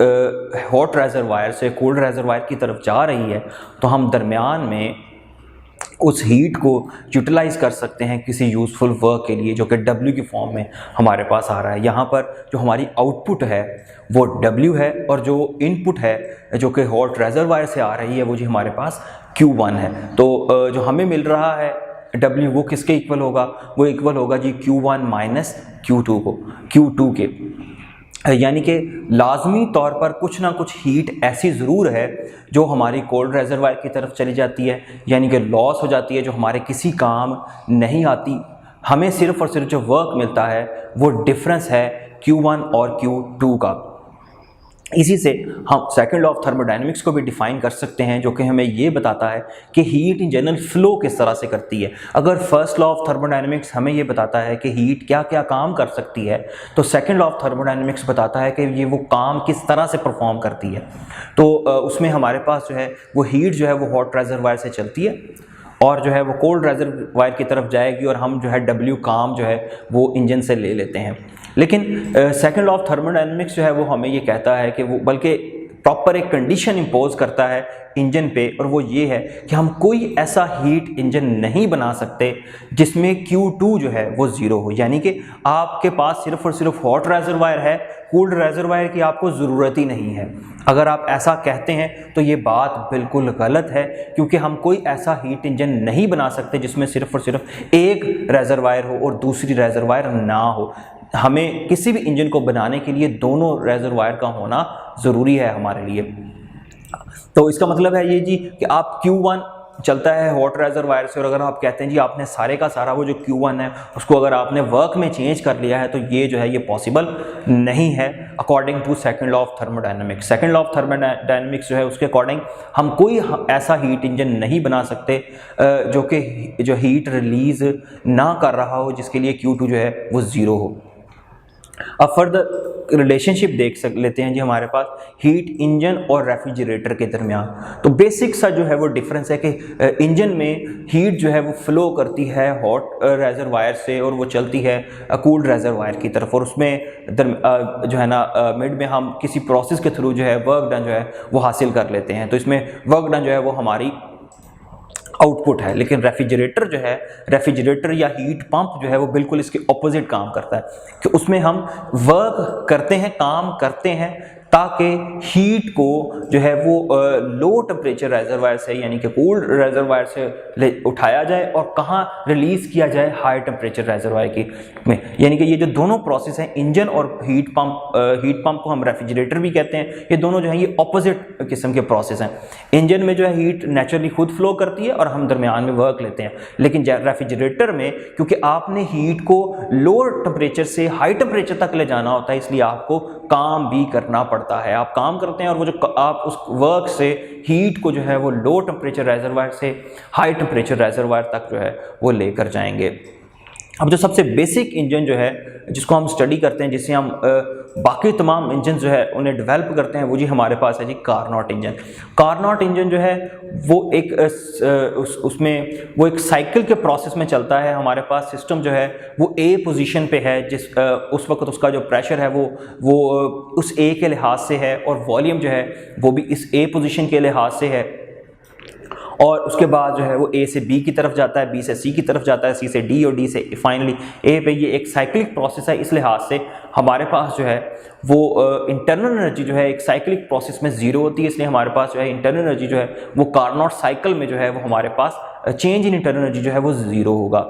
हॉट रेजरवायर से कोल्ड रेजरवायर की तरफ जा रही है, तो हम दरमियान में उस हीट को यूटिलाइज़ कर सकते हैं किसी यूज़फुल वर्क के लिए, जो कि W की फॉर्म में हमारे पास आ रहा है। यहाँ पर जो हमारी आउटपुट है वो W है, और जो इनपुट है जो कि हॉट रेजरवायर से आ रही है वो जी हमारे पास Q1 है। तो जो हमें मिल रहा है W वो किसके इक्वल होगा, वो इक्वल होगा जी Q1 माइनस Q2 के, यानी कि लाजमी तौर पर कुछ ना कुछ हीट ऐसी ज़रूर है जो हमारी कोल्ड रेजरवायर की तरफ चली जाती है, यानी कि लॉस हो जाती है, जो हमारे किसी काम नहीं आती। हमें सिर्फ़ और सिर्फ जो वर्क मिलता है वो डिफरेंस है Q1 और Q2 का। इसी से हम सेकंड लॉ ऑफ थर्मोडायनेमिक्स को भी डिफाइन कर सकते हैं, जो कि हमें ये बताता है कि हीट इन जनरल फ्लो किस तरह से करती है। अगर फर्स्ट लॉ ऑफ थर्मोडायनेमिक्स हमें ये बताता है कि हीट क्या क्या काम कर सकती है, तो सेकंड लॉ ऑफ थर्मोडायनेमिक्स बताता है कि ये वो काम किस तरह से परफॉर्म करती है। तो उसमें हमारे पास जो है वो हीट जो है वो हॉट रेजरवायर से चलती है और जो है वो कोल्ड रेजरवायर की तरफ जाएगी, और हम जो है W काम जो है वो इंजन से ले लेते हैं। लेकिन सेकंड लॉ ऑफ थर्मोडायनेमिक्स जो है वो हमें ये कहता है कि वो बल्कि प्रॉपर एक कंडीशन इम्पोज करता है इंजन पे, और वो ये है कि हम कोई ऐसा हीट इंजन नहीं बना सकते जिसमें Q2 जो है वो ज़ीरो हो, यानी कि आपके पास सिर्फ और सिर्फ हॉट रेजरवायर है, कूल्ड रेजरवायर की आपको ज़रूरत ही नहीं है। अगर आप ऐसा कहते हैं तो ये बात बिल्कुल गलत है, क्योंकि हम कोई ऐसा हीट इंजन नहीं बना सकते जिसमें सिर्फ और सिर्फ एक रेजरवायर हो और दूसरी रेजरवायर ना हो। हमें किसी भी इंजन को बनाने के लिए दोनों रेजरवायर का होना ज़रूरी है हमारे लिए। तो इसका मतलब है ये जी कि आप Q1 चलता है हॉट रेजरवायर से, और अगर आप कहते हैं जी आपने सारे का सारा वो जो Q1 है उसको अगर आपने वर्क में चेंज कर लिया है, तो ये जो है ये पॉसिबल नहीं है according to second law of thermodynamics. Second law of thermodynamics जो है उसके अकॉर्डिंग हम कोई ऐसा हीट इंजन नहीं बना सकते जो हीट रिलीज़ ना कर रहा हो, जिसके लिए Q2 जो है वो ज़ीरो हो। अब फर्दर रिलेशनशिप देख लेते हैं जी हमारे पास हीट इंजन और रेफ्रिजरेटर के दरमियान। तो बेसिक सा जो है वो डिफरेंस है कि इंजन में हीट जो है वो फ्लो करती है हॉट रेजरवायर से और वो चलती है कूल्ड रेजरवायर की तरफ, और उसमें जो है ना मिड में हम किसी प्रोसेस के थ्रू जो है वर्क डन जो है वो हासिल कर लेते हैं। तो इसमें वर्क डन जो है वो हमारी आउटपुट है। लेकिन रेफ्रिजरेटर या हीट पंप जो है वो बिल्कुल इसके ऑपोजिट काम करता है कि उसमें हम वर्क करते हैं, काम करते हैं ताकि हीट को जो है वो लो टेम्परेचर रेजरवायर से यानी कि कूल्ड रेजरवायर से उठाया जाए और कहाँ रिलीज़ किया जाए हाई टेम्परेचर रेजरवायर की में। यानी कि ये जो दोनों प्रोसेस हैं इंजन और हीट पंप को हम रेफ्रिजरेटर भी कहते हैं, ये दोनों जो हैं ये ऑपोजिट किस्म के प्रोसेस हैं। इंजन में जो है हीट नेचुरली खुद फ्लो करती है और हम दरमियान में वर्क लेते हैं, लेकिन रेफ्रिजरेटर में क्योंकि आपने हीट को लो टेम्परेचर से हाई टेम्परेचर तक ले जाना होता है, इसलिए आपको काम भी करना पड़ता है। आप काम करते हैं और वो जो आप उस वर्क से हीट को जो है वो लो टेम्परेचर रेजरवायर से हाई टेम्परेचर रेजरवायर तक जो है वो लेकर जाएंगे। अब जो सबसे बेसिक इंजन जो है जिसको हम स्टडी करते हैं, जिससे हम बाकी तमाम इंजन जो है उन्हें डेवलप करते हैं, वो जी हमारे पास है जी कार्नोट इंजन। कार्नोट इंजन जो है वो एक उसमें वो एक साइकिल के प्रोसेस में चलता है। हमारे पास सिस्टम जो है वो ए पोजीशन पे है, उस वक्त उसका जो प्रेशर है वो उस ए के लिहाज से है और वॉल्यूम जो है वो भी इस ए पोजीशन के लिहाज से है। और उसके बाद जो है वो ए से बी की तरफ जाता है, बी से सी की तरफ जाता है, सी से डी और डी से फाइनली ए पे। ये एक साइक्लिक प्रोसेस है, इस लिहाज से हमारे पास जो है वो इंटरनल एनर्जी जो है एक साइक्लिक प्रोसेस में ज़ीरो होती है, इसलिए हमारे पास जो है इंटरनल एनर्जी जो है वो कार्नोट साइकिल में जो है वो हमारे पास चेंज इन इंटरनल एनर्जी जो है वो ज़ीरो होगा।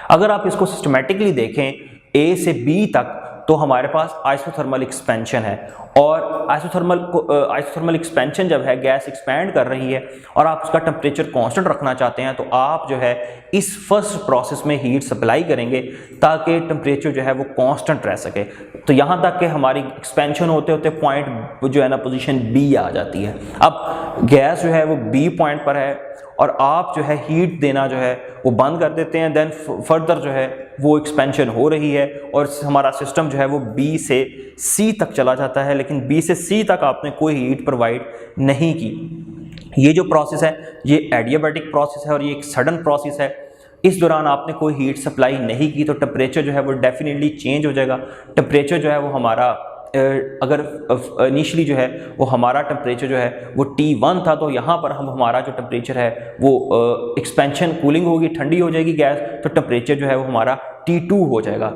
अगर आप इसको सिस्टमेटिकली देखें ए से बी तक, तो हमारे पास आइसोथर्मल एक्सपेंशन है, और आइसोथर्मल एक्सपेंशन जब है, गैस एक्सपैंड कर रही है और आप उसका टेम्परेचर कांस्टेंट रखना चाहते हैं, तो आप जो है इस फर्स्ट प्रोसेस में हीट सप्लाई करेंगे ताकि टेम्परेचर जो है वो कांस्टेंट रह सके। तो यहाँ तक कि हमारी एक्सपेंशन होते होते पॉइंट जो है ना पोजीशन बी आ जाती है। अब गैस जो है वो बी पॉइंट पर है और आप जो है हीट देना जो है वो बंद कर देते हैं, देन फर्दर जो है वो एक्सपेंशन हो रही है और हमारा सिस्टम जो है वो बी से सी तक चला जाता है, लेकिन बी से सी तक आपने कोई हीट प्रोवाइड नहीं की। ये जो प्रोसेस है ये एडियाबैटिक प्रोसेस है और ये एक सडन प्रोसेस है। इस दौरान आपने कोई हीट सप्लाई नहीं की तो टेम्परेचर जो है वो डेफिनेटली चेंज हो जाएगा। टेम्परेचर जो है वो हमारा अगर इनिशियली जो है वो हमारा टेम्परेचर जो है वो T1 था, तो यहाँ पर हमारा जो टेम्परेचर है वो एक्सपेंशन कूलिंग होगी, ठंडी हो जाएगी गैस, तो टेम्परेचर जो है वो हमारा T2 हो जाएगा।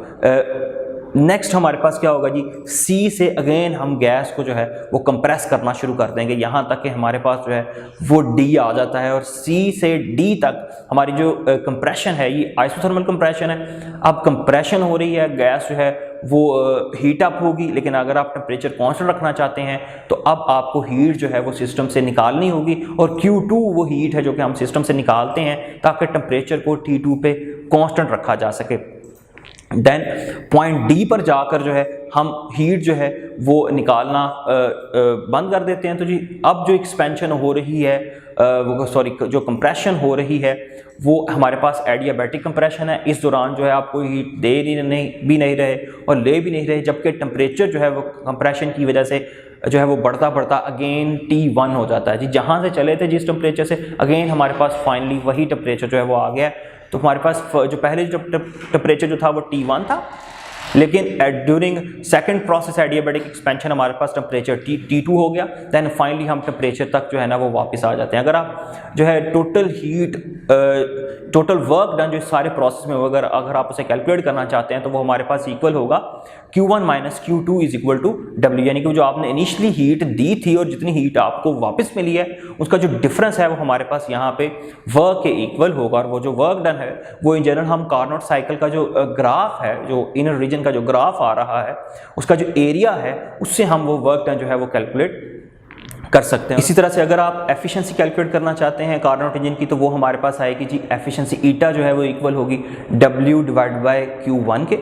नेक्स्ट हमारे पास क्या होगा जी, C से अगेन हम गैस को जो है वो कंप्रेस करना शुरू कर देंगे, यहाँ तक कि हमारे पास जो है वो D आ जाता है, और C से D तक हमारी जो कंप्रेशन है ये आइसोथर्मल कंप्रेशन है। अब कंप्रेशन हो रही है, गैस जो है वो हीट अप होगी, लेकिन अगर आप टेम्परेचर कांस्टेंट रखना चाहते हैं तो अब आपको हीट जो है वो सिस्टम से निकालनी होगी, और Q2 वो हीट है जो कि हम सिस्टम से निकालते हैं ताकि टेम्परेचर को T2 पे कांस्टेंट रखा जा सके। देन पॉइंट डी पर जाकर जो है हम हीट जो है वो निकालना बंद कर देते हैं। तो जी अब जो एक्सपेंशन हो रही है जो कंप्रेशन हो रही है वो हमारे पास एडियाबैटिक कंप्रेशन है। इस दौरान जो है आप कोई हीट दे भी नहीं रहे और ले भी नहीं रहे, जबकि टेम्परेचर जो है वो कंप्रेशन की वजह से जो है वो बढ़ता बढ़ता अगेन T1 हो जाता है जी। जहाँ से चले थे जिस टेम्परेचर से अगेन हमारे पास फाइनली वही टेम्परेचर जो है वो आ गया है। तो हमारे पास जो पहले जो टेम्परेचर जो था वो T1 था, लेकिन during second process adiabatic expansion हमारे पास टेम्परेचर T2 हो गया। देन फाइनली हम टेम्परेचर तक जो है ना वो वापस आ जाते हैं। अगर आप जो है टोटल वर्क डन जो सारे प्रोसेस में अगर आप उसे कैलकुलेट करना चाहते हैं तो वो हमारे पास इक्वल होगा Q1 minus Q2 is equal to W, यानी कि जो आपने इनिशियली हीट दी थी और जितनी हीट आपको वापस मिली है उसका जो डिफरेंस है वो हमारे पास यहाँ पे वर्क के इक्वल होगा। और वो जो वर्क डन है वो इन जनरल हम कार्नोट साइकिल का जो ग्राफ है, जो इनर रीजन का जो ग्राफ आ रहा है उसका जो एरिया है उससे हम वो वर्क डन जो है वो कैलकुलेट कर सकते हैं। इसी तरह से अगर आप एफिशिएंसी कैलकुलेट करना चाहते हैं कार्नोट इंजन की तो वो हमारे पास आएगी जी एफिशिएंसी ईटा जो है वो इक्वल होगी W डिवाइड बाय Q1 के।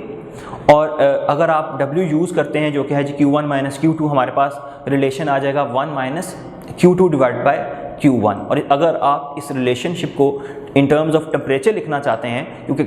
और अगर आप W यूज़ करते हैं जो कि है जी Q1 माइनस Q2, हमारे पास रिलेशन आ जाएगा 1 minus Q2 divide by Q1। और अगर आप इस रिलेशनशिप को इन टर्म्स ऑफ टेम्परेचर लिखना चाहते हैं, क्योंकि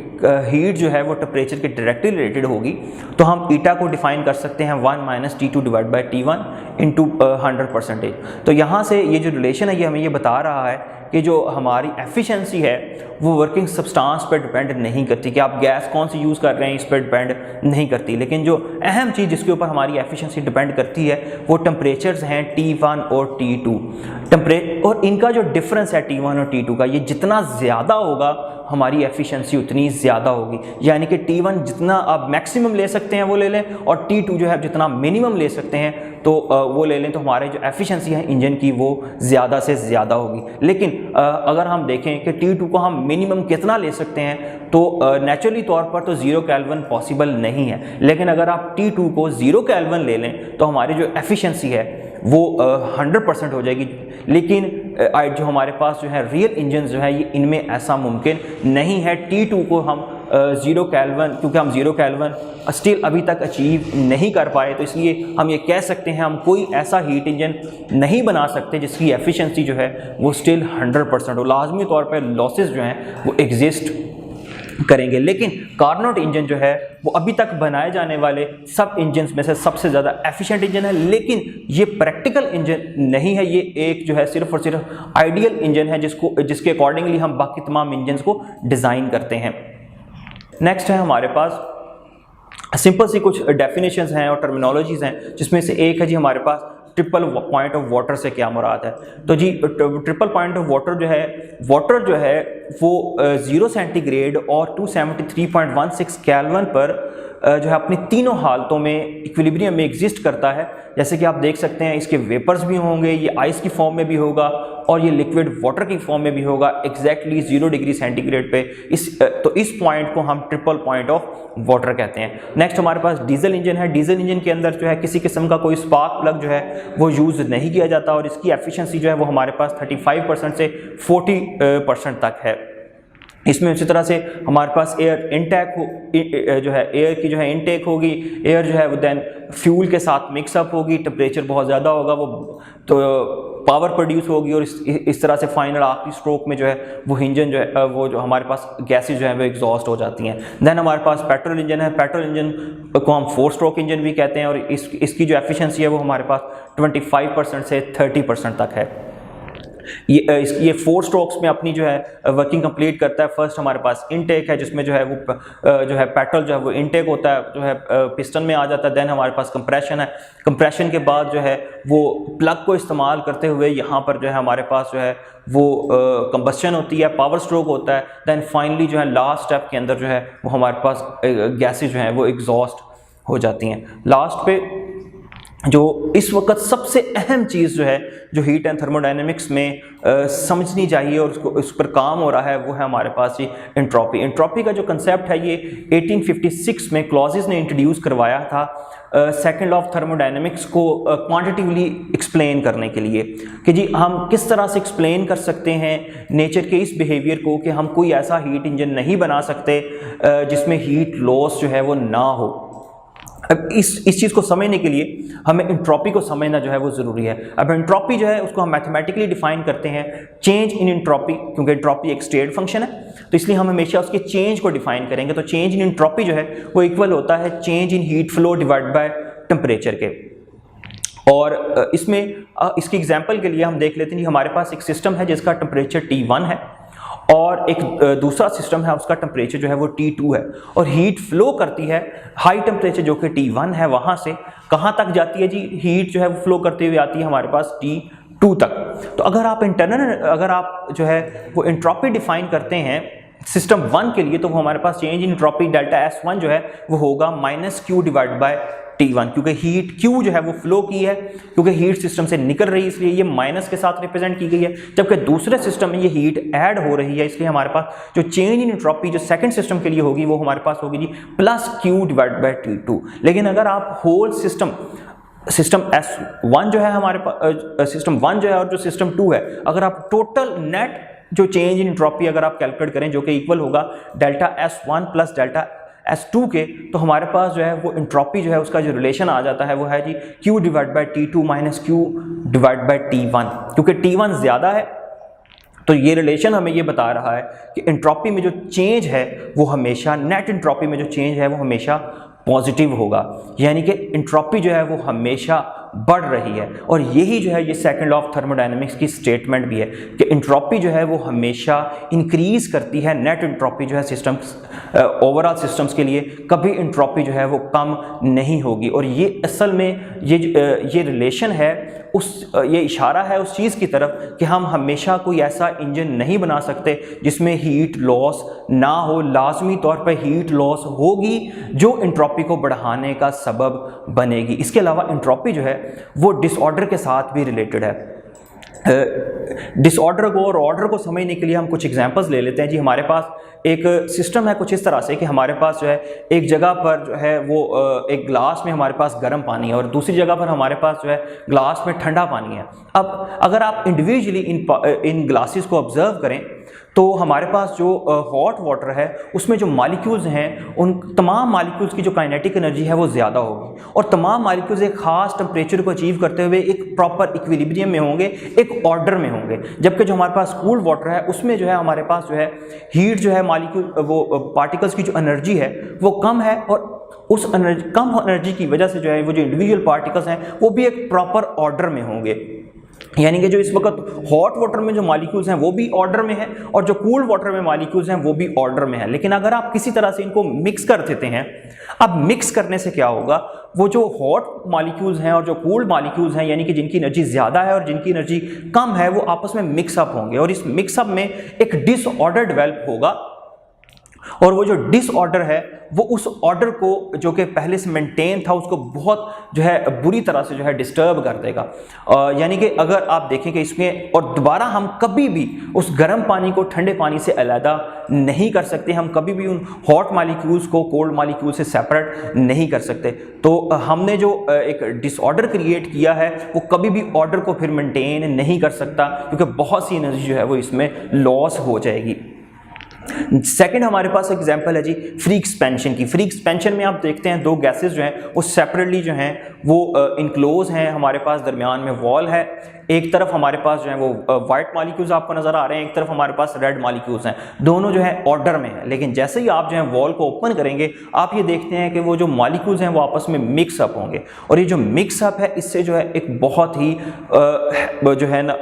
हीट जो है वो टेम्परेचर के डायरेक्टली रिलेटेड होगी, तो हम ईटा को डिफाइन कर सकते हैं 1 minus T2 divide by T1 into 100%। तो यहाँ से ये जो रिलेशन है ये हमें ये बता रहा है कि जो हमारी एफिशिएंसी है वो वर्किंग सब्सटेंस पर डिपेंड नहीं करती कि आप गैस कौन सी यूज़ कर रहे हैं, इस पर डिपेंड नहीं करती। लेकिन जो अहम चीज़ जिसके ऊपर हमारी एफिशिएंसी डिपेंड करती है वो टेम्परेचर्स हैं T1 और T2। और इनका जो डिफरेंस है T1 और T2 का, ये जितना ज़्यादा होगा हमारी एफिशिएंसी उतनी ज़्यादा होगी। यानी कि T1 जितना आप मैक्सिमम ले सकते हैं वो ले लें, और T2 जो है जितना मिनिमम ले सकते हैं तो वो ले लें, तो हमारे जो एफिशिएंसी है इंजन की वो ज़्यादा से ज़्यादा होगी। लेकिन अगर हम देखें कि T2 को हम मिनिमम कितना ले सकते हैं तो नेचुरली तौर पर तो 0 केल्विन पॉसिबल नहीं है। लेकिन अगर आप T2 को 0 केल्विन ले लें तो हमारी जो एफिशिएंसी है वो 100% हो जाएगी। लेकिन जो हमारे पास जो है रियल इंजन जो है ये इनमें ऐसा मुमकिन नहीं है। T2 को हम 0 केल्विन, क्योंकि हम 0 केल्विन स्टिल अभी तक अचीव नहीं कर पाए, तो इसलिए हम ये कह सकते हैं हम कोई ऐसा हीट इंजन नहीं बना सकते जिसकी एफिशिएंसी जो है वो स्टिल 100% हो। लाजमी तौर पर लॉसेस जो हैं वो एग्जिस्ट करेंगे। लेकिन कार्नोट इंजन जो है वो अभी तक बनाए जाने वाले सब इंजन में से सबसे ज़्यादा एफिशिएंट इंजन है, लेकिन ये प्रैक्टिकल इंजन नहीं है। ये एक जो है सिर्फ और सिर्फ आइडियल इंजन है जिसके अकॉर्डिंगली हम बाकी तमाम इंजन को डिज़ाइन करते हैं। नेक्स्ट है हमारे पास सिंपल सी कुछ डेफिनेशंस हैं और टर्मिनोलॉजीज़ हैं, जिसमें से एक है जी हमारे पास ट्रिपल पॉइंट ऑफ वाटर से क्या मुराद है? तो जी ट्रिपल पॉइंट ऑफ वाटर जो है वो 0 सेंटीग्रेड और 273.16 केल्विन पर जो है अपनी तीनों हालतों में इक्विलिब्रियम में एग्जिस्ट करता है। जैसे कि आप देख सकते हैं इसके वेपर्स भी होंगे, ये आइस की फॉर्म में भी होगा और ये लिक्विड वाटर की फॉर्म में भी होगा एग्जैक्टली 0 डिग्री सेंटीग्रेड पे। तो इस पॉइंट को हम ट्रिपल पॉइंट ऑफ वाटर कहते हैं। नेक्स्ट हमारे पास डीजल इंजन है। डीजल इंजन के अंदर जो है किसी किस्म का कोई स्पार्क प्लग जो है वो यूज़ नहीं किया जाता और इसकी एफिशिएंसी जो है वो हमारे पास 35% से 40% तक है। इसमें उसी तरह से हमारे पास एयर इनटेक जो है एयर की जो है इनटेक होगी, एयर जो है वो देन फ्यूल के साथ मिक्सअप होगी, टेम्परेचर बहुत ज़्यादा होगा वो तो पावर प्रोड्यूस होगी और इस तरह से फाइनल आखिरी स्ट्रोक में जो है वो इंजन जो है वो जो हमारे पास गैसेज जो है वो एग्जॉस्ट हो जाती हैं। देन हमारे पास पेट्रोल इंजन है। पेट्रोल इंजन को हम 4 स्ट्रोक इंजन भी कहते हैं और इसकी जो एफिशिएंसी है वो हमारे पास 25% से 30% तक है। ये 4 स्ट्रोक्स में अपनी जो है वर्किंग कंप्लीट करता है। फर्स्ट हमारे पास इनटेक है जिसमें जो है वो जो है पेट्रोल जो है वो इनटेक होता है जो है पिस्टन में आ जाता है। देन हमारे पास कंप्रेशन है। कंप्रेशन के बाद जो है वो प्लग को इस्तेमाल करते हुए यहाँ पर जो है हमारे पास जो है वो कंबस्शन होती है, पावर स्ट्रोक होता है। देन फाइनली जो है लास्ट स्टेप के अंदर जो है वो हमारे पास गैसेज जो हैं वो एग्जॉस्ट हो जाती हैं। लास्ट पे जो इस वक्त सबसे अहम चीज़ जो है जो हीट एंड थर्मोडायनेमिक्स में समझनी चाहिए और उसको उस पर काम हो रहा है वो है हमारे पास ये एंट्रोपी। एंट्रोपी का जो कंसेप्ट है ये 1856 में क्लॉजेस ने इंट्रोड्यूस करवाया था सेकंड लॉ ऑफ थर्मोडायनेमिक्स को क्वांटिटिवली एक्सप्लेन करने के लिए कि जी हम किस तरह से एक्सप्लेन कर सकते हैं नेचर के इस बिहेवियर को कि हम कोई ऐसा हीट इंजन नहीं बना सकते जिसमें हीट लॉस जो है वो ना हो। अब इस चीज़ को समझने के लिए हमें एंट्रोपी को समझना जो है वो ज़रूरी है। अब एंट्रोपी जो है उसको हम मैथमेटिकली डिफाइन करते हैं चेंज इन एंट्रोपी, क्योंकि एंट्रोपी एक स्टेट फंक्शन है तो इसलिए हम हमेशा उसके चेंज को डिफाइन करेंगे। तो चेंज इन एंट्रोपी जो है वो इक्वल होता है change in heat flow divide by temperature के। और इसमें इसकी एग्जांपल के लिए हम देख लेते हैं कि हमारे पास एक सिस्टम है जिसका टेम्परेचर T1 है और एक दूसरा सिस्टम है उसका टेम्परेचर जो है वो T2 है और हीट फ्लो करती है हाई टेम्परेचर जो कि T1 है वहाँ से कहाँ तक जाती है जी? हीट जो है वो फ्लो करते हुए आती है हमारे पास T2 तक। तो अगर आप जो है वो एंट्रोपी डिफाइन करते हैं सिस्टम 1 के लिए तो वो हमारे पास change in entropy delta S1 जो है वो होगा -Q डिवाइड बाय T1, क्योंकि हीट Q जो है वो फ्लो की है क्योंकि हीट सिस्टम से निकल रही है इसलिए ये माइनस के साथ रिप्रेजेंट की गई है, जबकि दूसरे सिस्टम में ये हीट ऐड हो रही है इसलिए हमारे पास जो चेंज इन एंट्रोपी जो सेकंड सिस्टम के लिए होगी वो हमारे पास होगी जी +Q डिवाइड बाय T2। लेकिन अगर आप होल सिस्टम S1 जो है हमारे पास सिस्टम 1 जो है और जो सिस्टम 2 है अगर आप टोटल नेट जो चेंज इन एंट्रोपी अगर आप कैलकुलेट करें जो कि इक्वल होगा delta S1 plus delta S2 के, तो हमारे पास जो है वो एंट्रोपी जो है उसका जो रिलेशन आ जाता है वो है जी Q divide by T2 minus Q divide by T1, क्योंकि T1 ज़्यादा है तो ये रिलेशन हमें ये बता रहा है कि एंट्रोपी में जो चेंज है वो हमेशा नेट एंट्रोपी में जो चेंज है वो हमेशा पॉजिटिव होगा, यानी कि एंट्रोपी जो है वो हमेशा बढ़ रही है। और यही जो है ये सेकंड लॉ ऑफ थर्मोडायनेमिक्स की स्टेटमेंट भी है कि एंट्रोपी जो है वो हमेशा इंक्रीज करती है। नेट एंट्रोपी जो है सिस्टम्स ओवरऑल सिस्टम्स के लिए कभी एंट्रोपी जो है वो कम नहीं होगी। और ये असल में ये रिलेशन है ये इशारा है उस चीज़ की तरफ कि हम हमेशा कोई ऐसा इंजन नहीं बना सकते जिसमें हीट लॉस ना हो। लाजमी तौर पर हीट लॉस होगी जो एंट्रोपी को बढ़ाने का सबब बनेगी। इसके अलावा एंट्रोपी जो है वो डिसऑर्डर के साथ भी रिलेटेड है। डिसऑर्डर को और ऑर्डर को समझने के लिए हम कुछ एग्जांपल्स ले लेते हैं जी। हमारे पास एक सिस्टम है कुछ इस तरह से कि हमारे पास जो है एक जगह पर जो है वो एक ग्लास में हमारे पास गर्म पानी है और दूसरी जगह पर हमारे पास जो है ग्लास में ठंडा पानी है। अब अगर आप इंडिविजुअली इन ग्लासेस को ऑब्जर्व करें तो हमारे पास जो हॉट वाटर है उसमें जो मॉलिक्यूल्स हैं उन तमाम मॉलिक्यूल्स की जो काइनेटिक एनर्जी है वो ज़्यादा होगी और तमाम मॉलिक्यूल्स एक ख़ास टेम्परेचर को अचीव करते हुए एक प्रॉपर इक्विलिब्रियम में होंगे, एक ऑर्डर में होंगे। जबकि जो हमारे पास कूल्ड वाटर है उसमें जो है हमारे पास जो है हीट जो है मॉलिक्यूल वो पार्टिकल्स की जो एनर्जी है वो कम है और उस कम एनर्जी की वजह से जो है वो जो इंडिविजुअल पार्टिकल्स हैं वो भी एक प्रॉपर ऑर्डर में होंगे। यानी कि जो इस वक्त हॉट वाटर में जो मॉलिक्यूल्स हैं वो भी ऑर्डर में है और जो कूल्ड वाटर में मॉलिक्यूल्स हैं वो भी ऑर्डर में है। लेकिन अगर आप किसी तरह से इनको मिक्स कर देते हैं, अब मिक्स करने से क्या होगा, वो जो हॉट मॉलिक्यूल्स हैं और जो कूल्ड मॉलिक्यूल्स हैं यानी कि जिनकी एनर्जी ज़्यादा है और जिनकी एनर्जी कम है, वो आपस में मिक्सअप होंगे और इस मिक्सअप में एक डिसऑर्डर डेवलप होगा और वो जो डिसऑर्डर है वो उस ऑर्डर को जो कि पहले से मेंटेन था उसको बहुत जो है बुरी तरह से जो है डिस्टर्ब कर देगा। यानी कि अगर आप देखें कि इसमें और दोबारा हम कभी भी उस गर्म पानी को ठंडे पानी से अलग नहीं कर सकते, हम कभी भी उन हॉट मॉलिक्यूल्स को कोल्ड मॉलिक्यूल से सेपरेट नहीं कर सकते। तो हमने जो एक डिसऑर्डर क्रिएट किया है वो कभी भी ऑर्डर को फिर मेंटेन नहीं कर सकता, क्योंकि बहुत सी एनर्जी जो है वो इसमें लॉस हो जाएगी। सेकंड हमारे पास एग्जांपल है जी फ्री एक्सपेंशन की। फ्री एक्सपेंशन में आप देखते हैं दो गैसेस जो हैं वो सेपरेटली जो हैं वो इनक्लोज हैं, हमारे पास दरमियान में वॉल है, एक तरफ हमारे पास जो है वो वाइट मॉलिक्यूल्स आपको नजर आ रहे हैं, एक तरफ हमारे पास रेड मॉलिक्यूल्स हैं, दोनों जो है ऑर्डर में है। लेकिन जैसे ही आप जो है वॉल को ओपन करेंगे आप ये देखते हैं कि वो जो मॉलिक्यूल्स हैं वो आपस में मिक्सअप होंगे और ये जो मिक्सअप है इससे जो है एक बहुत ही जो है ना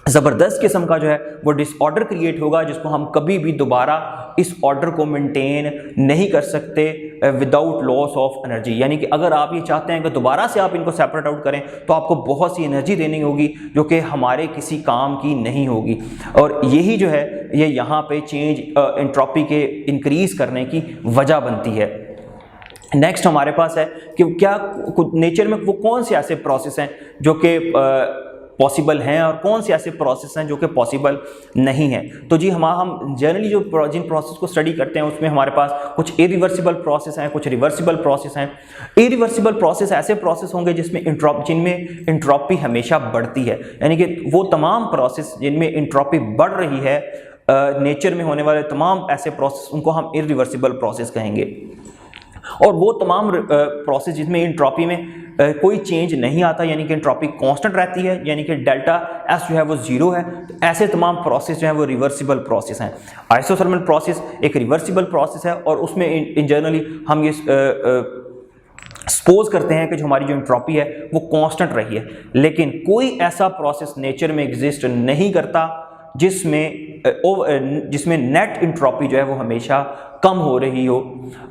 ज़बरदस्त किस्म का जो है वो डिसऑर्डर क्रिएट होगा, जिसको हम कभी भी दोबारा इस ऑर्डर को मेंटेन नहीं कर सकते विदाउट लॉस ऑफ एनर्जी। यानी कि अगर आप ये चाहते हैं कि दोबारा से आप इनको सेपरेट आउट करें तो आपको बहुत सी एनर्जी देनी होगी जो कि हमारे किसी काम की नहीं होगी, और यही जो है ये यहाँ पे चेंज एंट्रोपी के इंक्रीज करने की वजह बनती है। नेक्स्ट हमारे पास है कि क्या नेचर में वो कौन से ऐसे प्रोसेस हैं जो कि पॉसिबल हैं और कौन से ऐसे प्रोसेस हैं जो कि पॉसिबल नहीं है। तो जी हम जनरली जो जिन प्रोसेस को स्टडी करते हैं उसमें हमारे पास कुछ इरिवर्सिबल प्रोसेस हैं, कुछ रिवर्सिबल प्रोसेस हैं। इरिवर्सिबल प्रोसेस ऐसे प्रोसेस होंगे जिनमें इंट्रोपी हमेशा बढ़ती है, यानी कि वो तमाम प्रोसेस जिनमें इंट्रोपी बढ़ रही है नेचर में होने वाले तमाम ऐसे प्रोसेस उनको हम इरिवर्सिबल प्रोसेस कहेंगे। और वो तमाम प्रोसेस जिसमें एंट्रोपी में कोई चेंज नहीं आता, यानी कि एंट्रोपी कांस्टेंट रहती है, यानी कि डेल्टा एस जो है वो जीरो है, तो ऐसे तमाम प्रोसेस जो है वो रिवर्सिबल प्रोसेस हैं। आइसोथर्मल प्रोसेस एक रिवर्सिबल प्रोसेस है और उसमें इन जनरली हम ये सपोज करते हैं कि जो हमारी जो एंट्रोपी है वो कांस्टेंट रही है। लेकिन कोई ऐसा प्रोसेस नेचर में एग्जिस्ट नहीं करता जिसमें नेट एंट्रोपी जो है वो हमेशा कम हो रही हो।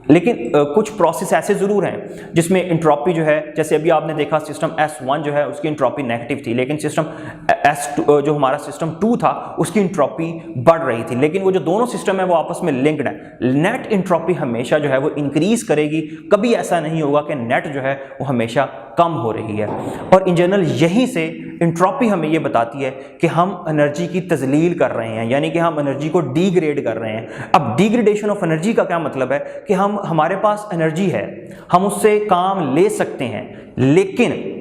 लेकिन कुछ प्रोसेस ऐसे ज़रूर हैं जिसमें एंट्रोपी जो है, जैसे अभी आपने देखा सिस्टम S1 जो है उसकी एंट्रोपी नेगेटिव थी, लेकिन सिस्टम S2 जो हमारा सिस्टम 2 था उसकी एंट्रोपी बढ़ रही थी। लेकिन वो जो दोनों सिस्टम है वो आपस में लिंक्ड है। नेट एंट्रोपी हमेशा जो है वो इंक्रीज करेगी, कभी ऐसा नहीं होगा कि नेट जो है वो हमेशा कम हो रही है। और इन जनरल यहीं से एंट्रोपी हमें ये बताती है कि हम एनर्जी की तजलील कर रहे हैं, यानी कि हम एनर्जी को डिग्रेड कर रहे हैं। अब डिग्रेडेशन ऑफ एनर्जी का क्या मतलब है कि हमारे पास एनर्जी है, हम उससे काम ले सकते हैं, लेकिन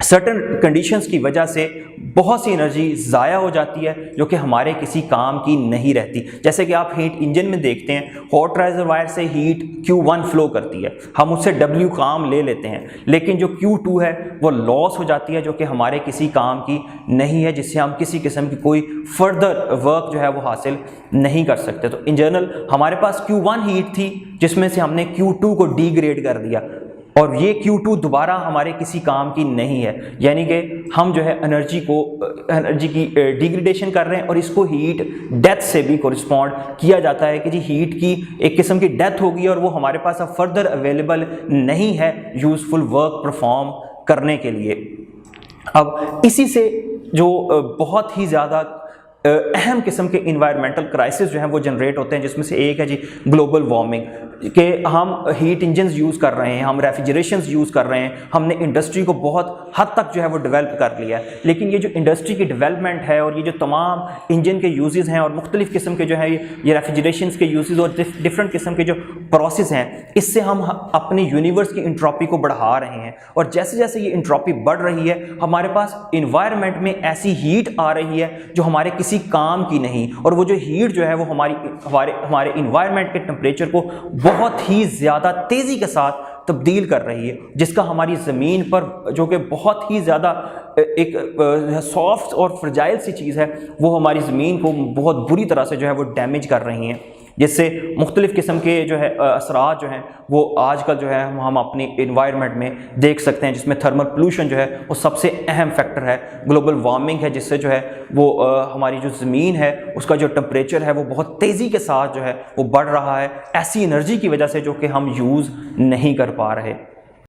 सर्टेन कंडीशंस की वजह से बहुत सी एनर्जी ज़ाया हो जाती है जो कि हमारे किसी काम की नहीं रहती। जैसे कि आप हीट इंजन में देखते हैं, हॉट रिजर्वायर से हीट Q1 फ्लो करती है, हम उससे W काम ले लेते हैं, लेकिन जो Q2 है वो लॉस हो जाती है जो कि हमारे किसी काम की नहीं है, जिससे हम किसी किस्म की कोई फर्दर वर्क जो है वो हासिल नहीं कर सकते। तो इन जनरल हमारे पास Q1 हीट थी जिसमें से हमने Q2 को डिग्रेड कर दिया और ये Q2 दोबारा हमारे किसी काम की नहीं है, यानी कि हम जो है एनर्जी की डिग्रेडेशन कर रहे हैं और इसको हीट डेथ से भी कोरिस्पॉन्ड किया जाता है कि जी हीट की एक किस्म की डेथ होगी और वो हमारे पास अब फर्दर अवेलेबल नहीं है यूजफुल वर्क परफॉर्म करने के लिए। अब इसी से जो बहुत ही ज़्यादा अहम किस्म के इन्वायरमेंटल क्राइसिस जो हैं वो जनरेट होते हैं, जिसमें से एक है जी ग्लोबल वार्मिंग, कि हम हीट इंजन्स यूज़ कर रहे हैं, हम रेफ्रिजरेशंस यूज़ कर रहे हैं, हमने इंडस्ट्री को बहुत हद तक जो है वो डेवलप कर लिया है। लेकिन ये जो इंडस्ट्री की डेवलपमेंट है और ये जो तमाम इंजन के यूजेस हैं और मुख्तलिफ़ किस्म के जो है ये रेफ्रिजरेशंस के यूजेस और डिफरेंट किस्म के जो प्रोसेस हैं, इससे हम अपनी यूनिवर्स की इंट्रोपी को बढ़ा रहे हैं। और जैसे जैसे ये इंट्रोपी बढ़ रही है हमारे पास इन्वायरमेंट में ऐसी हीट आ रही है जो हमारे किसी काम की नहीं, और वो जो हीट जो है वो हमारे इन्वायरमेंट के टेम्परेचर को बहुत ही ज़्यादा तेज़ी के साथ तब्दील कर रही है, जिसका हमारी ज़मीन पर जो कि बहुत ही ज़्यादा एक सॉफ्ट और फ्रजाइल सी चीज़ है वो हमारी ज़मीन को बहुत बुरी तरह से जो है वो डैमेज कर रही हैं। जिससे मुख्तलिफ़ किस्म के जो है असरात जो हैं वो आजकल जो है हम अपनी इन्वायरमेंट में देख सकते हैं, जिसमें थर्मल पोल्यूशन जो है वो सबसे अहम फैक्टर है। ग्लोबल वार्मिंग है, जिससे जो है वो हमारी जो ज़मीन है उसका जो टेम्परेचर है वो बहुत तेज़ी के साथ जो है वो बढ़ रहा है, ऐसी एनर्जी की वजह से जो कि हम यूज़ नहीं कर पा रहे।